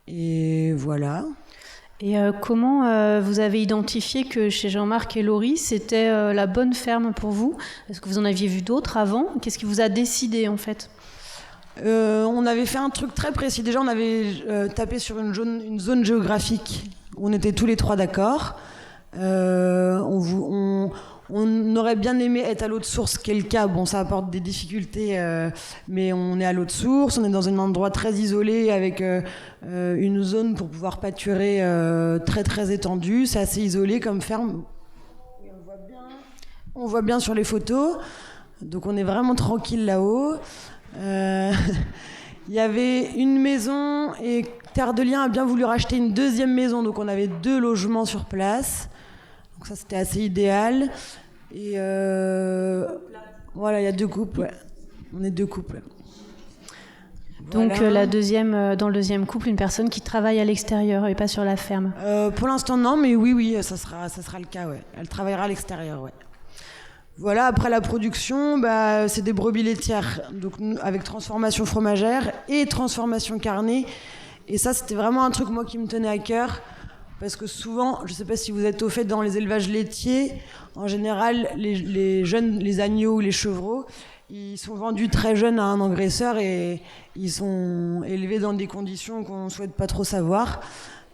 Et voilà. Et comment vous avez identifié que chez Jean-Marc et Laurie, c'était la bonne ferme pour vous ? Est-ce que vous en aviez vu d'autres avant ? Qu'est-ce qui vous a décidé en fait ? On avait fait un truc très précis. Déjà, on avait tapé sur une zone géographique où on était tous les 3 d'accord. On aurait bien aimé être à l'autre source, quel cas, bon, ça apporte des difficultés, mais on est à l'autre source, on est dans un endroit très isolé avec une zone pour pouvoir pâturer très très étendue, c'est assez isolé comme ferme. Et on voit bien sur les photos, donc on est vraiment tranquille là-haut. Il y avait une maison et Terre de Liens a bien voulu racheter une 2e maison, donc on avait 2 logements sur place. Donc ça, c'était assez idéal. Et voilà, il y a 2 couples. Ouais. On est 2 couples. Donc voilà. Dans le deuxième couple, une personne qui travaille à l'extérieur et pas sur la ferme. Pour l'instant, non, mais oui, ça sera le cas. Ouais. Elle travaillera à l'extérieur. Ouais. Voilà, après la production, c'est des brebis laitières, donc avec transformation fromagère et transformation carnée. Et ça, c'était vraiment un truc, moi, qui me tenait à cœur. Parce que souvent, je ne sais pas si vous êtes au fait, dans les élevages laitiers, en général, les jeunes, les agneaux ou les chevreaux, ils sont vendus très jeunes à un engraisseur et ils sont élevés dans des conditions qu'on ne souhaite pas trop savoir.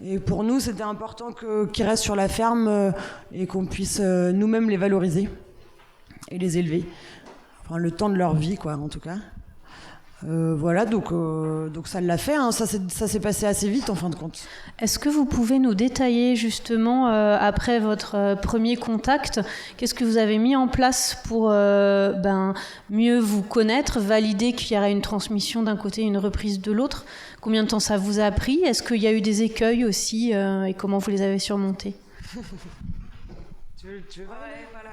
Et pour nous, c'était important qu'ils restent sur la ferme et qu'on puisse nous-mêmes les valoriser et les élever. Enfin, le temps de leur vie, quoi, en tout cas. Voilà, donc ça l'a fait, hein. Ça s'est passé assez vite en fin de compte. Est-ce que vous pouvez nous détailler justement, après votre premier contact, qu'est-ce que vous avez mis en place pour mieux vous connaître, valider qu'il y aurait une transmission d'un côté et une reprise de l'autre ? Combien de temps ça vous a pris ? Est-ce qu'il y a eu des écueils aussi et comment vous les avez surmontés ? Tu veux voilà.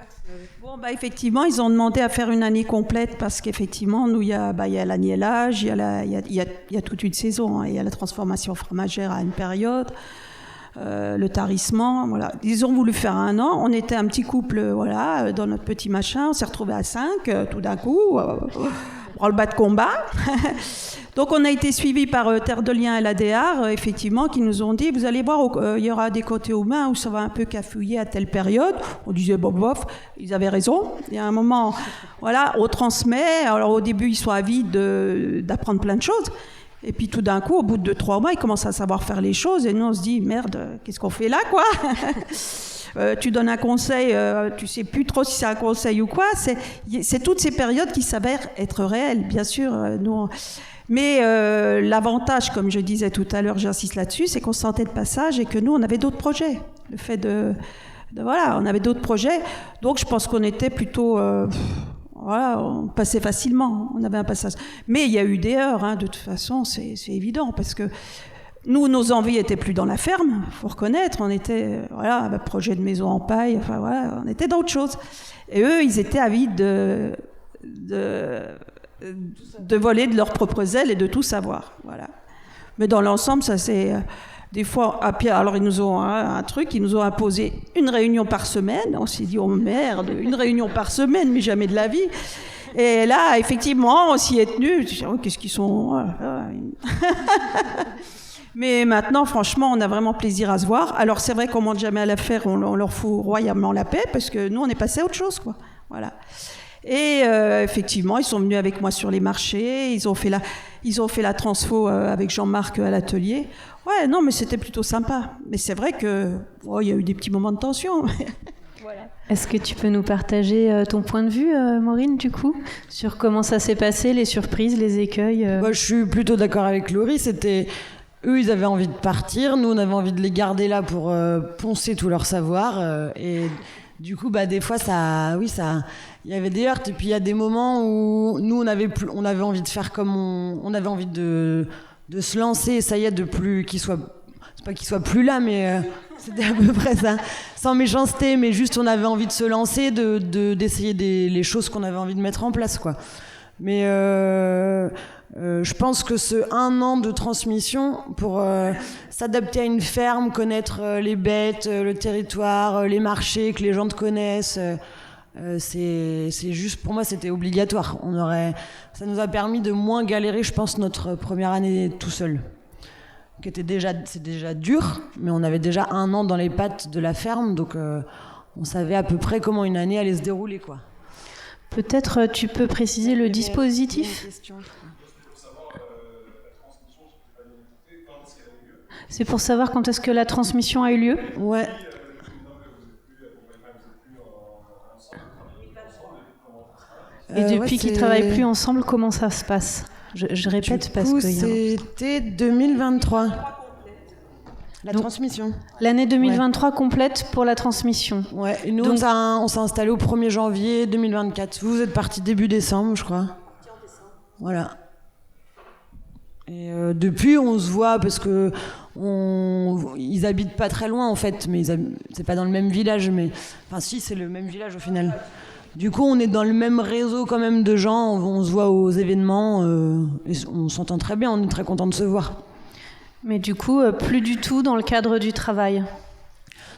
Bon, effectivement, ils ont demandé à faire une année complète parce qu'effectivement, nous, il y a l'agnellage, il y a toute une saison, hein. Il y a la transformation fromagère à une période, le tarissement, voilà. Ils ont voulu faire 1 an. On était un petit couple, voilà, dans notre petit machin. On s'est retrouvés à 5, tout d'un coup, branle-bas de combat. Donc on a été suivis par Terre de Liens et l'ADR, effectivement, qui nous ont dit, vous allez voir, il y aura des côtés humains où ça va un peu cafouiller à telle période. On disait, bof, ils avaient raison. Il y a un moment, voilà, on transmet. Alors au début, ils sont avides d'apprendre plein de choses. Et puis tout d'un coup, au bout de 3 mois, ils commencent à savoir faire les choses. Et nous, on se dit, merde, qu'est-ce qu'on fait là, quoi ? Tu donnes un conseil, tu sais plus trop si c'est un conseil ou quoi. C'est toutes ces périodes qui s'avèrent être réelles, bien sûr. Mais l'avantage, comme je disais tout à l'heure, j'insiste là-dessus, c'est qu'on se sentait de passage et que nous, on avait d'autres projets. Le fait voilà, on avait d'autres projets. Donc, je pense qu'on était plutôt... voilà, on passait facilement. On avait un passage. Mais il y a eu des heures, hein, de toute façon, c'est évident, parce que nous, nos envies étaient plus dans la ferme, faut reconnaître. On était, voilà, un projet de maison en paille. Enfin, voilà, on était dans autre chose. Et eux, ils étaient avides de voler de leurs propres ailes et de tout savoir. Voilà. Mais dans l'ensemble, ça c'est des fois à pied. Alors ils nous ont un truc, ils nous ont imposé une réunion par semaine. On s'est dit oh merde, une réunion par semaine, mais jamais de la vie. Et là, effectivement, on s'y est tenu. Oh, qu'est-ce qu'ils sont Mais maintenant, franchement, on a vraiment plaisir à se voir. Alors c'est vrai qu'on monte jamais à l'affaire, on leur fout royalement la paix parce que nous, on est passé à autre chose, quoi. Voilà. Et effectivement, ils sont venus avec moi sur les marchés. Ils ont fait la transfo avec Jean-Marc à l'atelier. Ouais, non, mais c'était plutôt sympa. Mais c'est vrai que il y a eu des petits moments de tension. Voilà. Est-ce que tu peux nous partager ton point de vue, Maureen, du coup, sur comment ça s'est passé, les surprises, les écueils Je suis plutôt d'accord avec Laurie. Eux, ils avaient envie de partir. Nous, on avait envie de les garder là pour poncer tout leur savoir. Et du coup, des fois, il y avait des heurts. Et puis, il y a des moments où nous, on avait envie de faire comme on avait envie de se lancer. Ça y est, de plus qu'il soit... C'est pas qu'il soit plus là, mais c'était à peu près ça. Sans méchanceté, mais juste, on avait envie de se lancer, d'essayer les choses qu'on avait envie de mettre en place, quoi. Mais... je pense que ce 1 an de transmission pour s'adapter à une ferme, connaître les bêtes, le territoire, les marchés, que les gens te connaissent, c'est juste, pour moi, c'était obligatoire. Ça nous a permis de moins galérer, je pense, notre première année tout seul. C'est déjà dur, mais on avait déjà 1 an dans les pattes de la ferme, donc on savait à peu près comment une année allait se dérouler, quoi. Peut-être tu peux préciser le dispositif ? C'est pour savoir quand est-ce que la transmission a eu lieu ? Ouais. Et depuis qu'ils ne travaillent plus ensemble, comment ça se passe ? Je répète parce que... C'était 2023. La transmission. L'année 2023 complète pour la transmission. Ouais, et nous, on s'est installé au 1er janvier 2024. Vous êtes partis début décembre, je crois. Voilà. Et depuis, on se voit parce que ils habitent pas très loin en fait, mais c'est pas dans le même village, mais enfin si, c'est le même village au final. Du coup, on est dans le même réseau quand même de gens, on se voit aux événements et on s'entend très bien, on est très content de se voir. Mais du coup, plus du tout dans le cadre du travail ?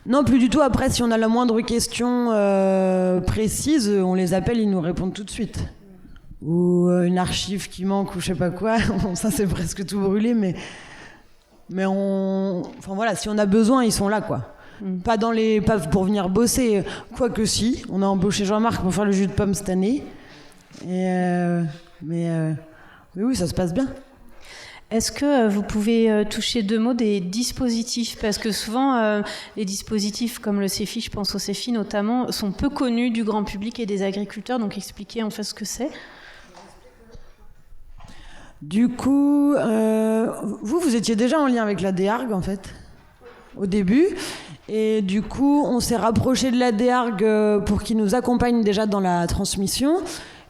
Non, plus du tout. Après, si on a la moindre question précise, on les appelle, ils nous répondent tout de suite. Ou une archive qui manque ou je sais pas quoi. Bon, ça, c'est presque tout brûlé, mais enfin voilà, si on a besoin, ils sont là, quoi. Pas pour venir bosser, quoique si. On a embauché Jean-Marc pour faire le jus de pomme cette année. Mais oui, ça se passe bien. Est-ce que vous pouvez toucher 2 mots des dispositifs ? Parce que souvent, les dispositifs comme le CEFI, je pense au CEFI notamment, sont peu connus du grand public et des agriculteurs. Donc expliquez en fait ce que c'est. Du coup, vous étiez déjà en lien avec la DEARG en fait, au début. Et du coup, on s'est rapproché de la DEARG pour qu'ils nous accompagnent déjà dans la transmission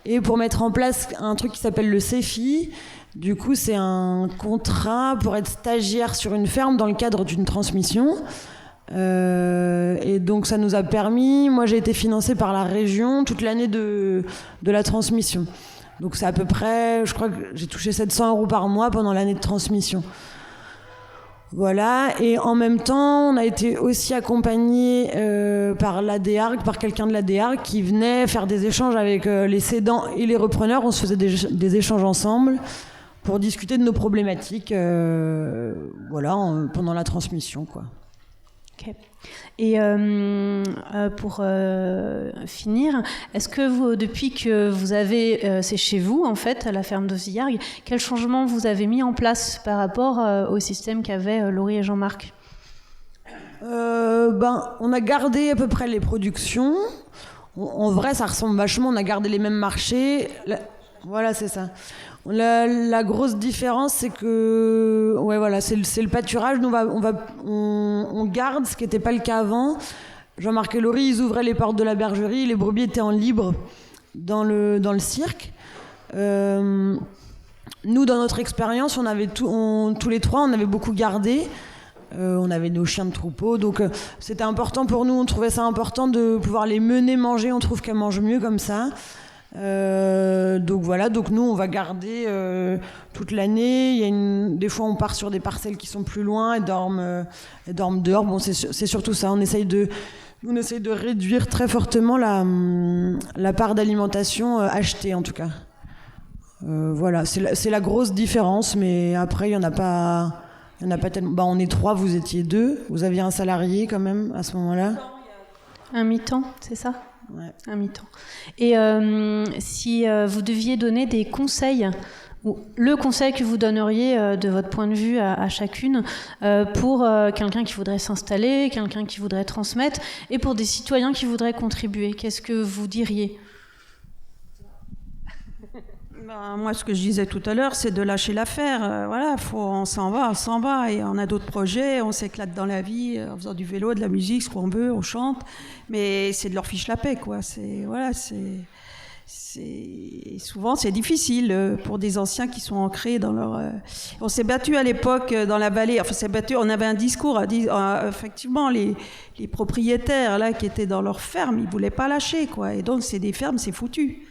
et pour mettre en place un truc qui s'appelle le CEFI. Du coup, c'est un contrat pour être stagiaire sur une ferme dans le cadre d'une transmission. Et donc, ça nous a permis... Moi, j'ai été financée par la région toute l'année de la transmission. Donc, c'est à peu près... Je crois que j'ai touché 700 € par mois pendant l'année de transmission. Voilà. Et en même temps, on a été aussi accompagnés par la DEARG, par quelqu'un de la DEARG qui venait faire des échanges avec les cédants et les repreneurs. On se faisait des échanges ensemble pour discuter de nos problématiques pendant la transmission, quoi. Okay. Et pour finir, est-ce que vous, depuis que vous avez, c'est chez vous en fait, à la ferme d'Auziargues, quel changement vous avez mis en place par rapport au système qu'avaient Laurie et Jean-Marc ? On a gardé à peu près les productions. En vrai, ça ressemble vachement. On a gardé les mêmes marchés. Voilà, c'est ça. La grosse différence, c'est que c'est le pâturage. Nous, on garde ce qui n'était pas le cas avant. Jean-Marc et Laurie, ils ouvraient les portes de la bergerie. Les brebis étaient en libre dans le cirque. Nous, dans notre expérience, on avait tous les trois, on avait beaucoup gardé. On avait nos chiens de troupeau, donc c'était important pour nous. On trouvait ça important de pouvoir les mener manger. On trouve qu'elles mangent mieux comme ça. Donc voilà, donc nous on va garder toute l'année. Des fois on part sur des parcelles qui sont plus loin et dorment dehors. Bon, c'est surtout ça. On essaye de réduire très fortement la part d'alimentation achetée en tout cas. Voilà, c'est la grosse différence, mais après il y en a pas tellement. On est 3, vous étiez 2. Vous aviez un salarié quand même à ce moment-là. Un mi-temps, c'est ça ? Ouais. Un mi-temps. Et si vous deviez donner des conseils, ou le conseil que vous donneriez de votre point de vue à chacune pour quelqu'un qui voudrait s'installer, quelqu'un qui voudrait transmettre, et pour des citoyens qui voudraient contribuer, qu'est-ce que vous diriez ? Moi, ce que je disais tout à l'heure, c'est de lâcher l'affaire. Voilà, on s'en va, et on a d'autres projets, on s'éclate dans la vie en faisant du vélo, de la musique, ce qu'on veut, on chante, mais c'est de leur fiche la paix, quoi. Souvent c'est difficile pour des anciens qui sont ancrés dans leur. On s'est battu à l'époque dans la vallée. On avait un discours effectivement les propriétaires là qui étaient dans leur ferme, ils voulaient pas lâcher, quoi. Et donc c'est des fermes, c'est foutu.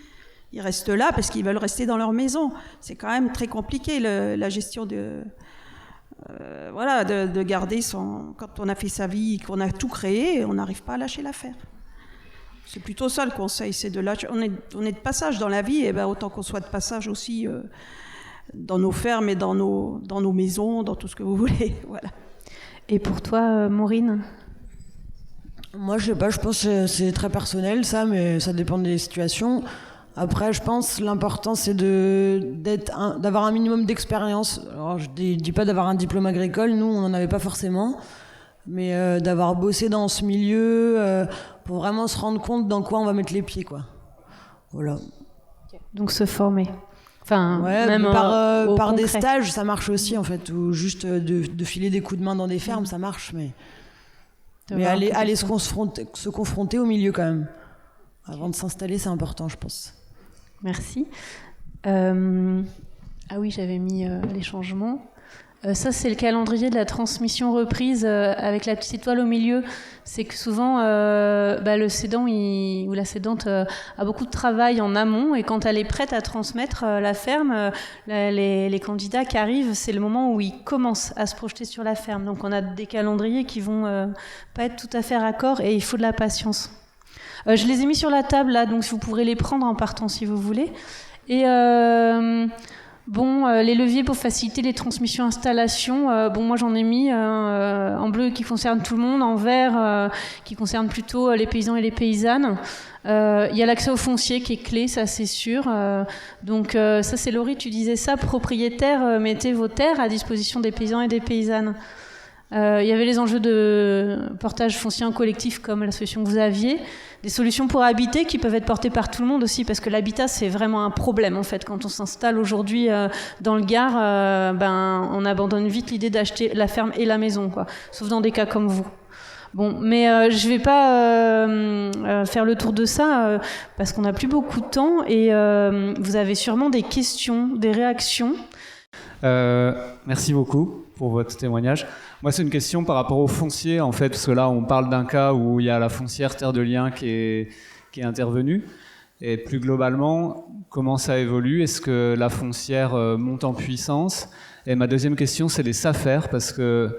Ils restent là parce qu'ils veulent rester dans leur maison. C'est quand même très compliqué la gestion de garder son. Quand on a fait sa vie, qu'on a tout créé, on n'arrive pas à lâcher l'affaire. C'est plutôt ça le conseil, c'est de lâcher. On est de passage dans la vie, et ben autant qu'on soit de passage aussi dans nos fermes et dans nos maisons, dans tout ce que vous voulez. Voilà. Et pour toi, Maureen ? Moi, je sais pas. Je pense que c'est très personnel ça, mais ça dépend des situations. Après, je pense l'important c'est d'avoir un minimum d'expérience. Alors, je dis pas d'avoir un diplôme agricole, nous on n'en avait pas forcément, mais d'avoir bossé dans ce milieu pour vraiment se rendre compte dans quoi on va mettre les pieds, quoi. Voilà. Donc se former. Enfin, ouais, même par des stages, ça marche aussi en fait, ou juste de filer des coups de main dans des fermes, ça marche, mais aller se confronter au milieu quand même. Avant de s'installer, c'est important, je pense. Merci. Ah oui, j'avais mis les changements. Ça, c'est le calendrier de la transmission reprise avec la petite étoile au milieu. C'est que souvent, le cédant ou la cédante a beaucoup de travail en amont, et quand elle est prête à transmettre la ferme, les candidats qui arrivent, c'est le moment où ils commencent à se projeter sur la ferme. Donc on a des calendriers qui vont pas être tout à fait raccord, et il faut de la patience. Je les ai mis sur la table là, donc vous pourrez les prendre en partant si vous voulez. Et les leviers pour faciliter les transmissions installations, moi j'en ai mis en bleu qui concerne tout le monde, en vert qui concerne plutôt les paysans et les paysannes. Il y a l'accès au foncier qui est clé, ça c'est sûr. Donc ça c'est Laurie, tu disais ça, propriétaires, mettez vos terres à disposition des paysans et des paysannes. Il y avait les enjeux de portage foncier en collectif comme la solution que vous aviez, des solutions pour habiter qui peuvent être portées par tout le monde aussi, parce que l'habitat c'est vraiment un problème en fait. Quand on s'installe aujourd'hui dans le Gard, on abandonne vite l'idée d'acheter la ferme et la maison, quoi, sauf dans des cas comme vous. Bon, mais je vais pas faire le tour de ça parce qu'on n'a plus beaucoup de temps, et vous avez sûrement des questions, des réactions. Merci beaucoup pour votre témoignage. Moi, c'est une question par rapport au foncier, en fait, parce que là, on parle d'un cas où il y a la foncière Terre de Liens qui est intervenue. Et plus globalement, comment ça évolue ? Est-ce que la foncière monte en puissance ? Et ma deuxième question, c'est les SAFER, parce que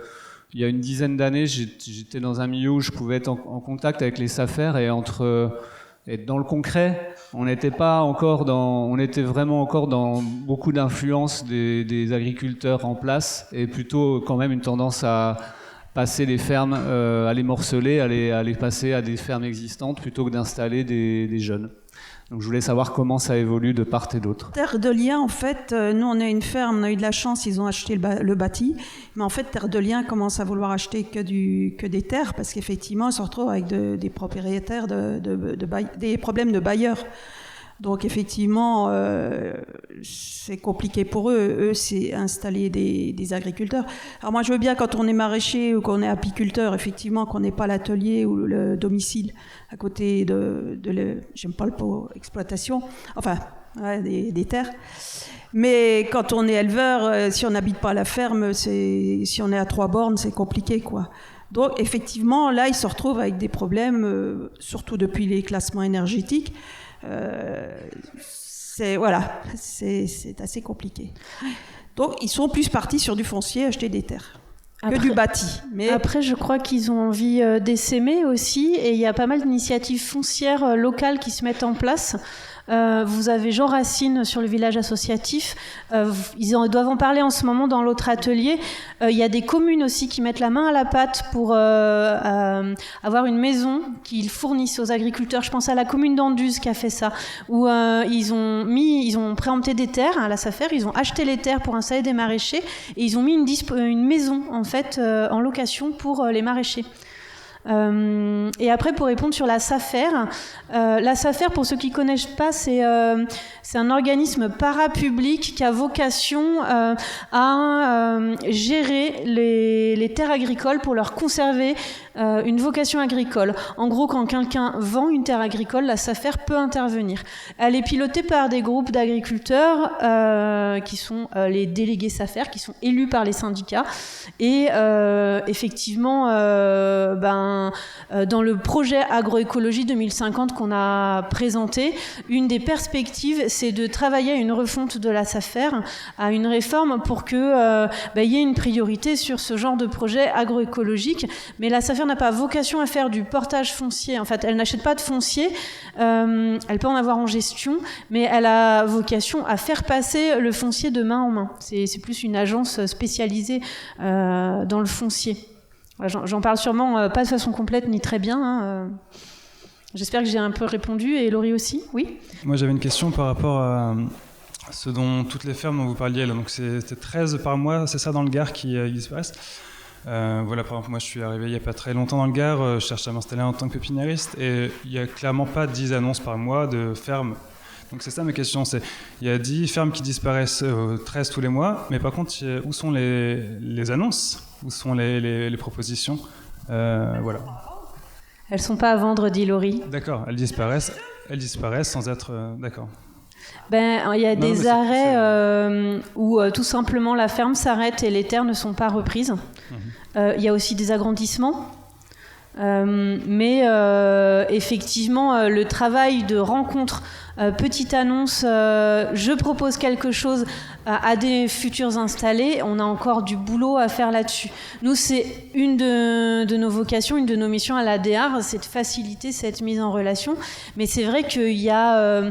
il y a une dizaine d'années, j'étais dans un milieu où je pouvais être en contact avec les SAFER, et dans le concret, on était vraiment encore dans beaucoup d'influence des agriculteurs en place, et plutôt quand même une tendance à passer les fermes, à les morceler, à les passer à des fermes existantes plutôt que d'installer des jeunes. Donc je voulais savoir comment ça évolue de part et d'autre. Terre de Liens, en fait, nous on a une ferme, on a eu de la chance, ils ont acheté le bâti, mais en fait Terre de Liens commence à vouloir acheter que des terres, parce qu'effectivement ils se retrouvent avec des propriétaires, des problèmes de bailleurs. Donc effectivement, c'est compliqué pour eux. Eux, c'est installer des agriculteurs. Alors moi, je veux bien quand on est maraîcher ou qu'on est apiculteur, effectivement, qu'on n'ait pas l'atelier ou le domicile à côté j'aime pas le mot exploitation, enfin, ouais, des terres. Mais quand on est éleveur, si on n'habite pas à la ferme, si on est à 3 bornes, c'est compliqué, quoi. Donc effectivement, là, ils se retrouvent avec des problèmes, surtout depuis les classements énergétiques. c'est assez compliqué. Donc, ils sont plus partis sur du foncier, acheter des terres. Que du bâti. Mais... Après, je crois qu'ils ont envie d'essaimer aussi, et il y a pas mal d'initiatives foncières locales qui se mettent en place. Vous avez Jean Racine sur le village associatif. Ils doivent en parler en ce moment dans l'autre atelier. Il y a des communes aussi qui mettent la main à la pâte pour avoir une maison qu'ils fournissent aux agriculteurs. Je pense à la commune d'Anduze qui a fait ça, où ils ont préempté des terres à la SAFER, ils ont acheté les terres pour installer des maraîchers et ils ont mis une maison en fait en location pour les maraîchers. Et après, pour répondre sur la SAFER, pour ceux qui ne connaissent pas, c'est un organisme parapublic qui a vocation à gérer les terres agricoles pour leur conserver une vocation agricole. En gros, quand quelqu'un vend une terre agricole, la SAFER peut intervenir. Elle est pilotée par des groupes d'agriculteurs qui sont les délégués SAFER, qui sont élus par les syndicats. Et effectivement, dans le projet agroécologie 2050 qu'on a présenté, une des perspectives, c'est de travailler à une refonte de la SAFER, à une réforme pour que y ait une priorité sur ce genre de projet agroécologique. Mais la SAFER n'a pas vocation à faire du portage foncier. En fait, elle n'achète pas de foncier. Elle peut en avoir en gestion, mais elle a vocation à faire passer le foncier de main en main. C'est plus une agence spécialisée dans le foncier. J'en parle sûrement pas de façon complète ni très bien. J'espère que j'ai un peu répondu, et Laurie aussi. Oui ? Moi, j'avais une question par rapport à ce dont toutes les fermes dont vous parliez là. Donc, c'était 13 par mois, c'est ça, dans le Gard qui disparaissent. Voilà, par exemple, moi, je suis arrivé il n'y a pas très longtemps dans le Gard. Je cherche à m'installer en tant que pépiniériste, et il n'y a clairement pas 10 annonces par mois de fermes. Donc c'est ça ma question, il y a 10 fermes qui disparaissent, 13 tous les mois, mais par contre, où sont les annonces ? Où sont les propositions ? Voilà. Elles ne sont pas à vendre, dit Laurie. D'accord, elles disparaissent sans être... d'accord. Il y a des arrêts où tout simplement la ferme s'arrête et les terres ne sont pas reprises. Il y a aussi des agrandissements. Mais effectivement, le travail de rencontre, petite annonce, je propose quelque chose à des futurs installés, on a encore du boulot à faire là-dessus. Nous, c'est une de nos vocations, une de nos missions à l'ADR, c'est de faciliter cette mise en relation. Mais c'est vrai qu'il y a...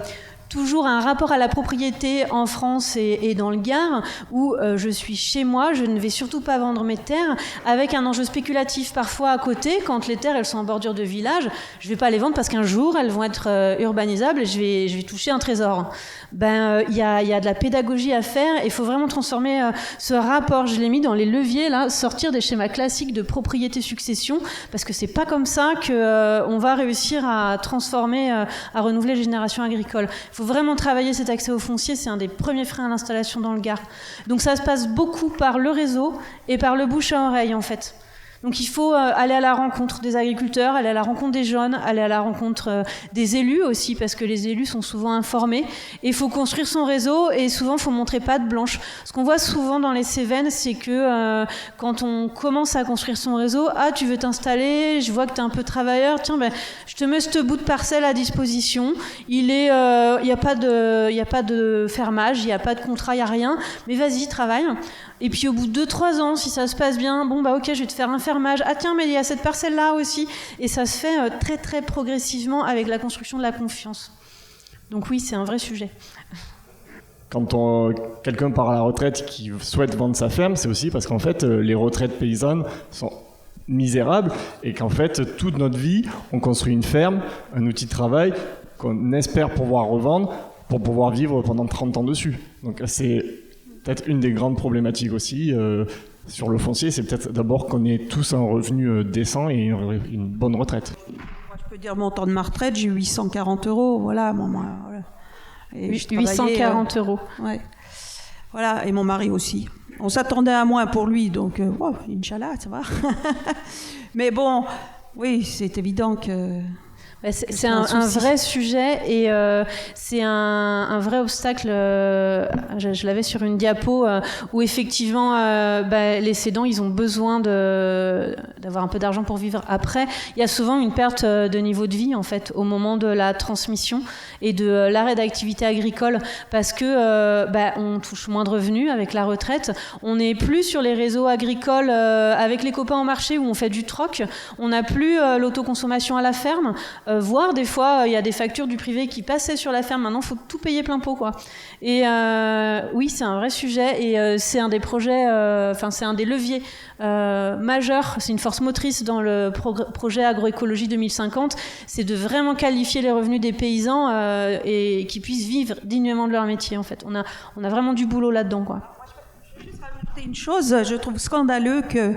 toujours un rapport à la propriété en France et dans le Gard où je suis chez moi, je ne vais surtout pas vendre mes terres, avec un enjeu spéculatif parfois à côté. Quand les terres elles sont en bordure de village, je ne vais pas les vendre parce qu'un jour elles vont être urbanisables et je vais toucher un trésor. Il y a de la pédagogie à faire et il faut vraiment transformer ce rapport. Je l'ai mis dans les leviers là, sortir des schémas classiques de propriété-succession, parce que c'est pas comme ça qu'on va réussir à transformer, à renouveler les générations agricoles. Il faut vraiment travailler cet accès au foncier, c'est un des premiers freins à l'installation dans le Gard. Donc ça se passe beaucoup par le réseau et par le bouche à oreille en fait. Donc il faut aller à la rencontre des agriculteurs, aller à la rencontre des jeunes, aller à la rencontre des élus aussi, parce que les élus sont souvent informés. Et il faut construire son réseau, et souvent il faut montrer patte blanche. Ce qu'on voit souvent dans les Cévennes, c'est que quand on commence à construire son réseau, tu veux t'installer, je vois que tu es un peu travailleur, tiens, je te mets ce bout de parcelle à disposition. Il n'y a pas de fermage, il n'y a pas de contrat, il n'y a rien, mais vas-y, travaille. Et puis au bout de 2-3 ans, si ça se passe bien, ok, je vais te faire un fermage. Ah tiens, mais il y a cette parcelle-là aussi. Et ça se fait très très progressivement avec la construction de la confiance. Donc oui, c'est un vrai sujet. Quand quelqu'un part à la retraite qui souhaite vendre sa ferme, c'est aussi parce qu'en fait, les retraites paysannes sont misérables et qu'en fait, toute notre vie, on construit une ferme, un outil de travail qu'on espère pouvoir revendre pour pouvoir vivre pendant 30 ans dessus. Donc c'est peut-être une des grandes problématiques aussi sur le foncier, c'est peut-être d'abord qu'on ait tous un revenu décent et une bonne retraite. Moi, je peux dire mon temps de ma retraite, j'ai 840 €, voilà. Et 840 €. Ouais. Voilà, et mon mari aussi. On s'attendait à moins pour lui, donc Inch'Allah, ça va. Mais bon, oui, c'est évident que... C'est un vrai sujet et c'est un vrai obstacle. Je l'avais sur une diapo où effectivement les cédants ils ont besoin d'avoir un peu d'argent pour vivre après. Il y a souvent une perte de niveau de vie en fait au moment de la transmission et de l'arrêt d'activité agricole parce que on touche moins de revenus avec la retraite. On n'est plus sur les réseaux agricoles avec les copains au marché où on fait du troc. On n'a plus l'autoconsommation à la ferme. Voire des fois, il y a des factures du privé qui passaient sur la ferme. Maintenant, il faut tout payer plein pot, quoi. Et oui, c'est un vrai sujet et c'est un des projets, c'est un des leviers majeurs. C'est une force motrice dans le projet agroécologie 2050. C'est de vraiment qualifier les revenus des paysans et qu'ils puissent vivre dignement de leur métier, en fait. On a vraiment du boulot là-dedans, quoi. Une chose, je trouve scandaleux que,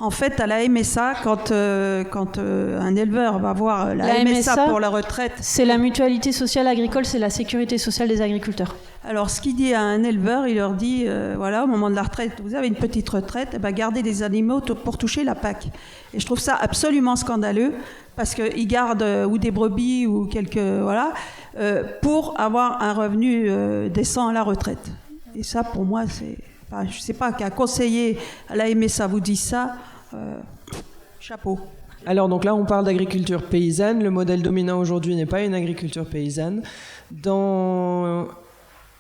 en fait, à la MSA, quand un éleveur va voir la MSA pour la retraite, c'est la mutualité sociale agricole, c'est la sécurité sociale des agriculteurs. Alors, ce qu'il dit à un éleveur, il leur dit, voilà, au moment de la retraite, vous avez une petite retraite, gardez des animaux pour toucher la PAC. Et je trouve ça absolument scandaleux parce qu'ils gardent ou des brebis ou quelques pour avoir un revenu décent à la retraite. Et ça, pour moi, c'est je ne sais pas, qu'un conseiller à la MSA vous dit ça, chapeau. Alors donc là, on parle d'agriculture paysanne. Le modèle dominant aujourd'hui n'est pas une agriculture paysanne. Dans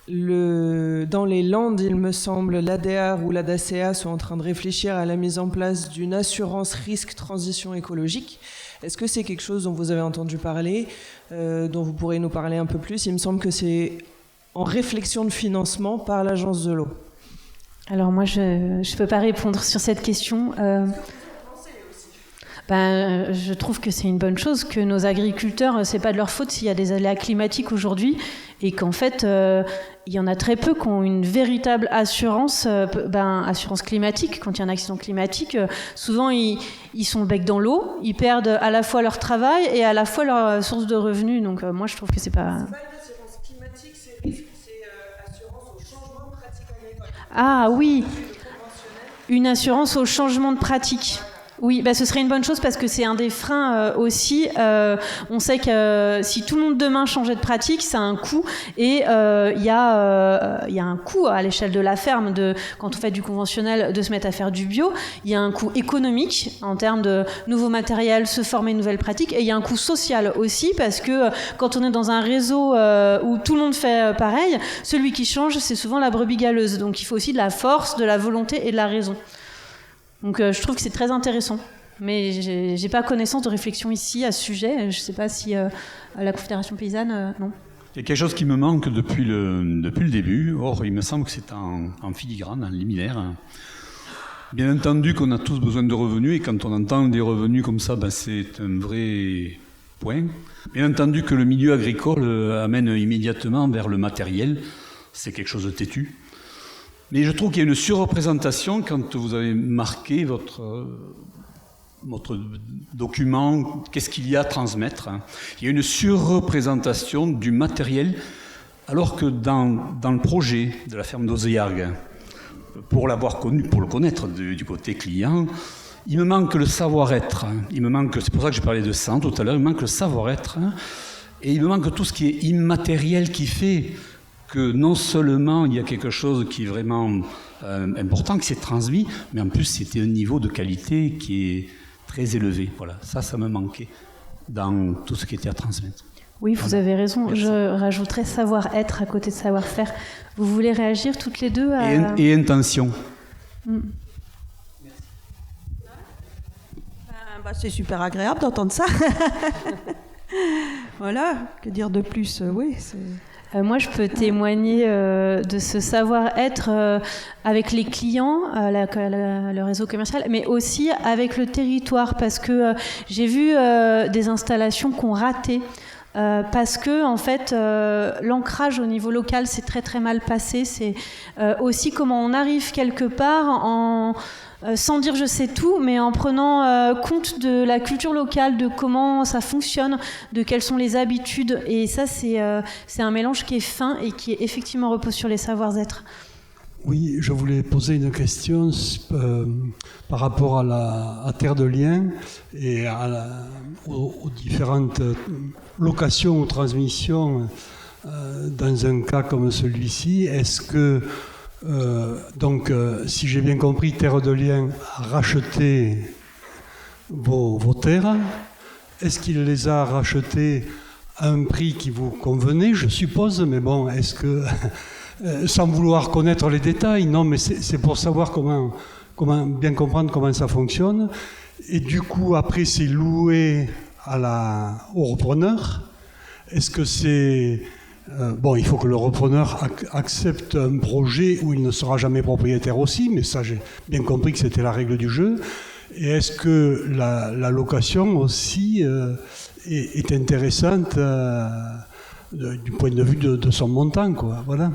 les Landes, il me semble, l'ADR ou l'ADACA sont en train de réfléchir à la mise en place d'une assurance risque transition écologique. Est-ce que c'est quelque chose dont vous avez entendu parler, dont vous pourrez nous parler un peu plus? Il me semble que c'est en réflexion de financement par l'Agence de l'eau. Alors moi, je ne peux pas répondre sur cette question. Je trouve que c'est une bonne chose que nos agriculteurs, c'est pas de leur faute s'il y a des aléas climatiques aujourd'hui et qu'en fait, il y en a très peu qui ont une véritable assurance climatique. Quand il y a un accident climatique, souvent ils sont le bec dans l'eau, ils perdent à la fois leur travail et à la fois leur source de revenus. Donc moi, je trouve que c'est pas... Ah oui, une assurance au changement de pratique. Oui, ce serait une bonne chose parce que c'est un des freins aussi. On sait que si tout le monde demain changeait de pratique, ça a un coût et il y a un coût à l'échelle de la ferme quand on fait du conventionnel de se mettre à faire du bio. Il y a un coût économique en termes de nouveaux matériels, se former de nouvelles pratiques et il y a un coût social aussi parce que quand on est dans un réseau où tout le monde fait pareil, celui qui change, c'est souvent la brebis galeuse. Donc il faut aussi de la force, de la volonté et de la raison. Donc je trouve que c'est très intéressant. Mais j'ai pas connaissance de réflexion ici à ce sujet. Je sais pas si la Confédération paysanne, non. Il y a quelque chose qui me manque depuis le début. Or, il me semble que c'est en filigrane, en liminaire. Bien entendu qu'on a tous besoin de revenus et quand on entend des revenus comme ça, c'est un vrai point. Bien entendu que le milieu agricole amène immédiatement vers le matériel. C'est quelque chose de têtu. Mais je trouve qu'il y a une surreprésentation quand vous avez marqué votre document, qu'est-ce qu'il y a à transmettre. Il y a une surreprésentation du matériel, alors que dans le projet de la ferme d'Oséargues, pour l'avoir connu, pour le connaître du côté client, il me manque le savoir-être. C'est pour ça que j'ai parlé de sang tout à l'heure, il me manque le savoir-être. Et il me manque tout ce qui est immatériel qui fait que non seulement il y a quelque chose qui est vraiment important, qui s'est transmis, mais en plus c'était un niveau de qualité qui est très élevé. Voilà, ça me manquait dans tout ce qui était à transmettre. Oui, vous avez raison. Merci. Je rajouterais savoir-être à côté de savoir-faire. Vous voulez réagir toutes les deux et intention. C'est super agréable d'entendre ça. Voilà, que dire de plus? Oui, c'est... Moi, je peux témoigner de ce savoir-être avec les clients, le réseau commercial, mais aussi avec le territoire, parce que j'ai vu des installations qu'on ratait. Parce que en fait, l'ancrage au niveau local s'est très très mal passé. C'est aussi comment on arrive quelque part sans dire je sais tout, mais en prenant compte de la culture locale, de comment ça fonctionne, de quelles sont les habitudes. Et ça, c'est un mélange qui est fin et qui effectivement repose sur les savoir-être. Oui, je voulais poser une question par rapport à Terre de Liens et aux différentes locations ou transmissions dans un cas comme celui-ci. Est-ce que, si j'ai bien compris, Terre de Liens a racheté vos terres? Est-ce qu'il les a rachetées à un prix qui vous convenait, je suppose, mais bon, est-ce que... sans vouloir connaître les détails, non, mais c'est pour savoir comment bien comprendre comment ça fonctionne. Et du coup, après, c'est loué au repreneur. Est-ce que c'est... il faut que le repreneur accepte un projet où il ne sera jamais propriétaire aussi, mais ça, j'ai bien compris que c'était la règle du jeu. Et est-ce que la location aussi est intéressante du point de vue de son montant, quoi, voilà.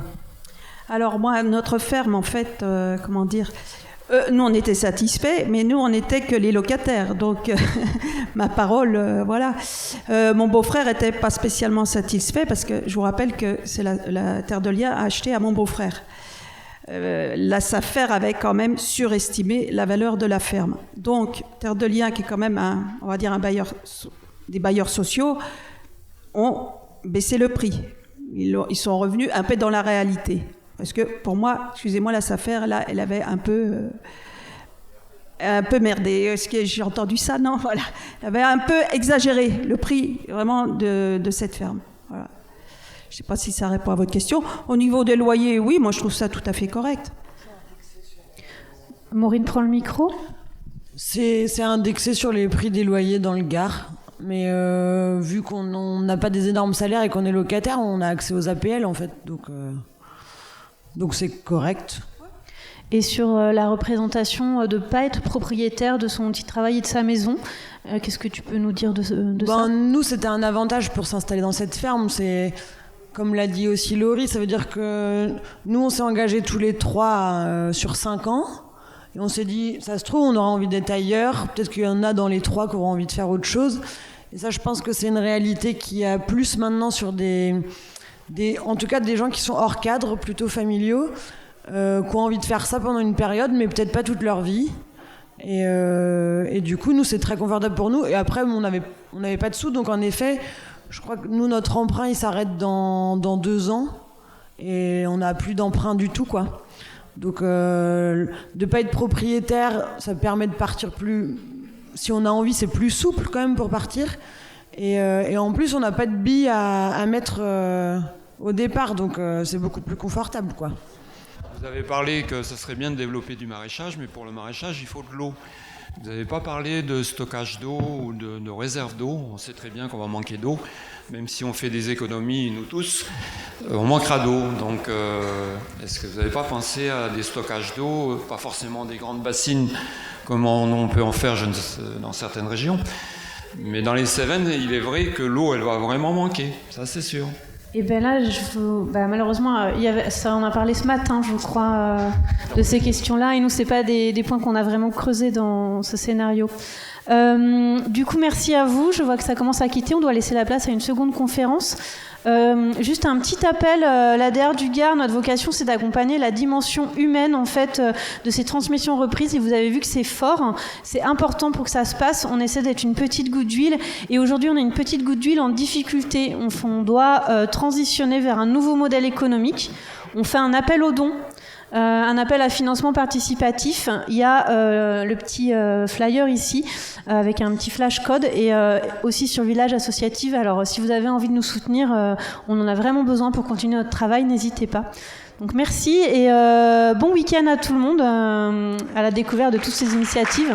Alors moi, notre ferme, en fait, nous on était satisfaits, mais nous on n'était que les locataires, donc ma parole, voilà. Mon beau-frère n'était pas spécialement satisfait parce que je vous rappelle que c'est la Terre de Liens a acheté à mon beau-frère. La SAFER avait quand même surestimé la valeur de la ferme. Donc Terre de Liens, qui est quand même des bailleurs sociaux, ont baissé le prix. Ils sont revenus un peu dans la réalité. Parce que pour moi, excusez-moi, la SAFER, là, elle avait un peu merdé. Est-ce que j'ai entendu ça? Non, voilà. Elle avait un peu exagéré le prix vraiment de cette ferme. Voilà. Je ne sais pas si ça répond à votre question. Au niveau des loyers, oui, moi je trouve ça tout à fait correct. Maureen prend le micro. C'est indexé sur les prix des loyers dans le Gard. Mais vu qu'on n'a pas des énormes salaires et qu'on est locataire, on a accès aux APL en fait. Donc c'est correct. Et sur la représentation de ne pas être propriétaire de son outil de travail et de sa maison, qu'est-ce que tu peux nous dire de ça? Nous, c'était un avantage pour s'installer dans cette ferme. C'est, comme l'a dit aussi Laurie, ça veut dire que nous, on s'est engagés tous les trois sur 5 ans. Et on s'est dit, ça se trouve, on aura envie d'être ailleurs. Peut-être qu'il y en a dans les 3 qui auront envie de faire autre chose. Et ça, je pense que c'est une réalité qui a plus maintenant sur en tout cas des gens qui sont hors cadre, plutôt familiaux, qui ont envie de faire ça pendant une période, mais peut-être pas toute leur vie. Et du coup, nous, c'est très confortable pour nous. Et après, on n'avait pas de sous, donc en effet, je crois que nous, notre emprunt, il s'arrête dans 2 ans. Et on n'a plus d'emprunt du tout, quoi. Donc, de ne pas être propriétaire, ça permet de partir plus... Si on a envie, c'est plus souple quand même pour partir. Et en plus, on n'a pas de billes à mettre au départ, donc c'est beaucoup plus confortable, quoi. Vous avez parlé que ça serait bien de développer du maraîchage, mais pour le maraîchage, il faut de l'eau. Vous n'avez pas parlé de stockage d'eau ou de réserve d'eau. On sait très bien qu'on va manquer d'eau. Même si on fait des économies, nous tous, on manquera d'eau. Donc, est-ce que vous n'avez pas pensé à des stockages d'eau, pas forcément des grandes bassines, comme on peut en faire dans certaines régions. Mais dans les Cévennes, il est vrai que l'eau, elle va vraiment manquer. Ça, c'est sûr. Et bien là, malheureusement, on a parlé ce matin, je crois, de ces questions-là. Et nous, ce n'est pas des points qu'on a vraiment creusés dans ce scénario. Du coup, merci à vous. Je vois que ça commence à quitter. On doit laisser la place à une seconde conférence. Juste un petit appel, l'ADR du Gard, notre vocation, c'est d'accompagner la dimension humaine en fait de ces transmissions reprises. Et vous avez vu que c'est fort, c'est important pour que ça se passe. On essaie d'être une petite goutte d'huile. Et aujourd'hui, on est une petite goutte d'huile en difficulté. On doit transitionner vers un nouveau modèle économique. On fait un appel aux dons. Un appel à financement participatif. Il y a le petit flyer ici avec un petit flash code et aussi sur Village Associative. Alors si vous avez envie de nous soutenir, on en a vraiment besoin pour continuer notre travail, n'hésitez pas. Donc merci et bon week-end à tout le monde à la découverte de toutes ces initiatives.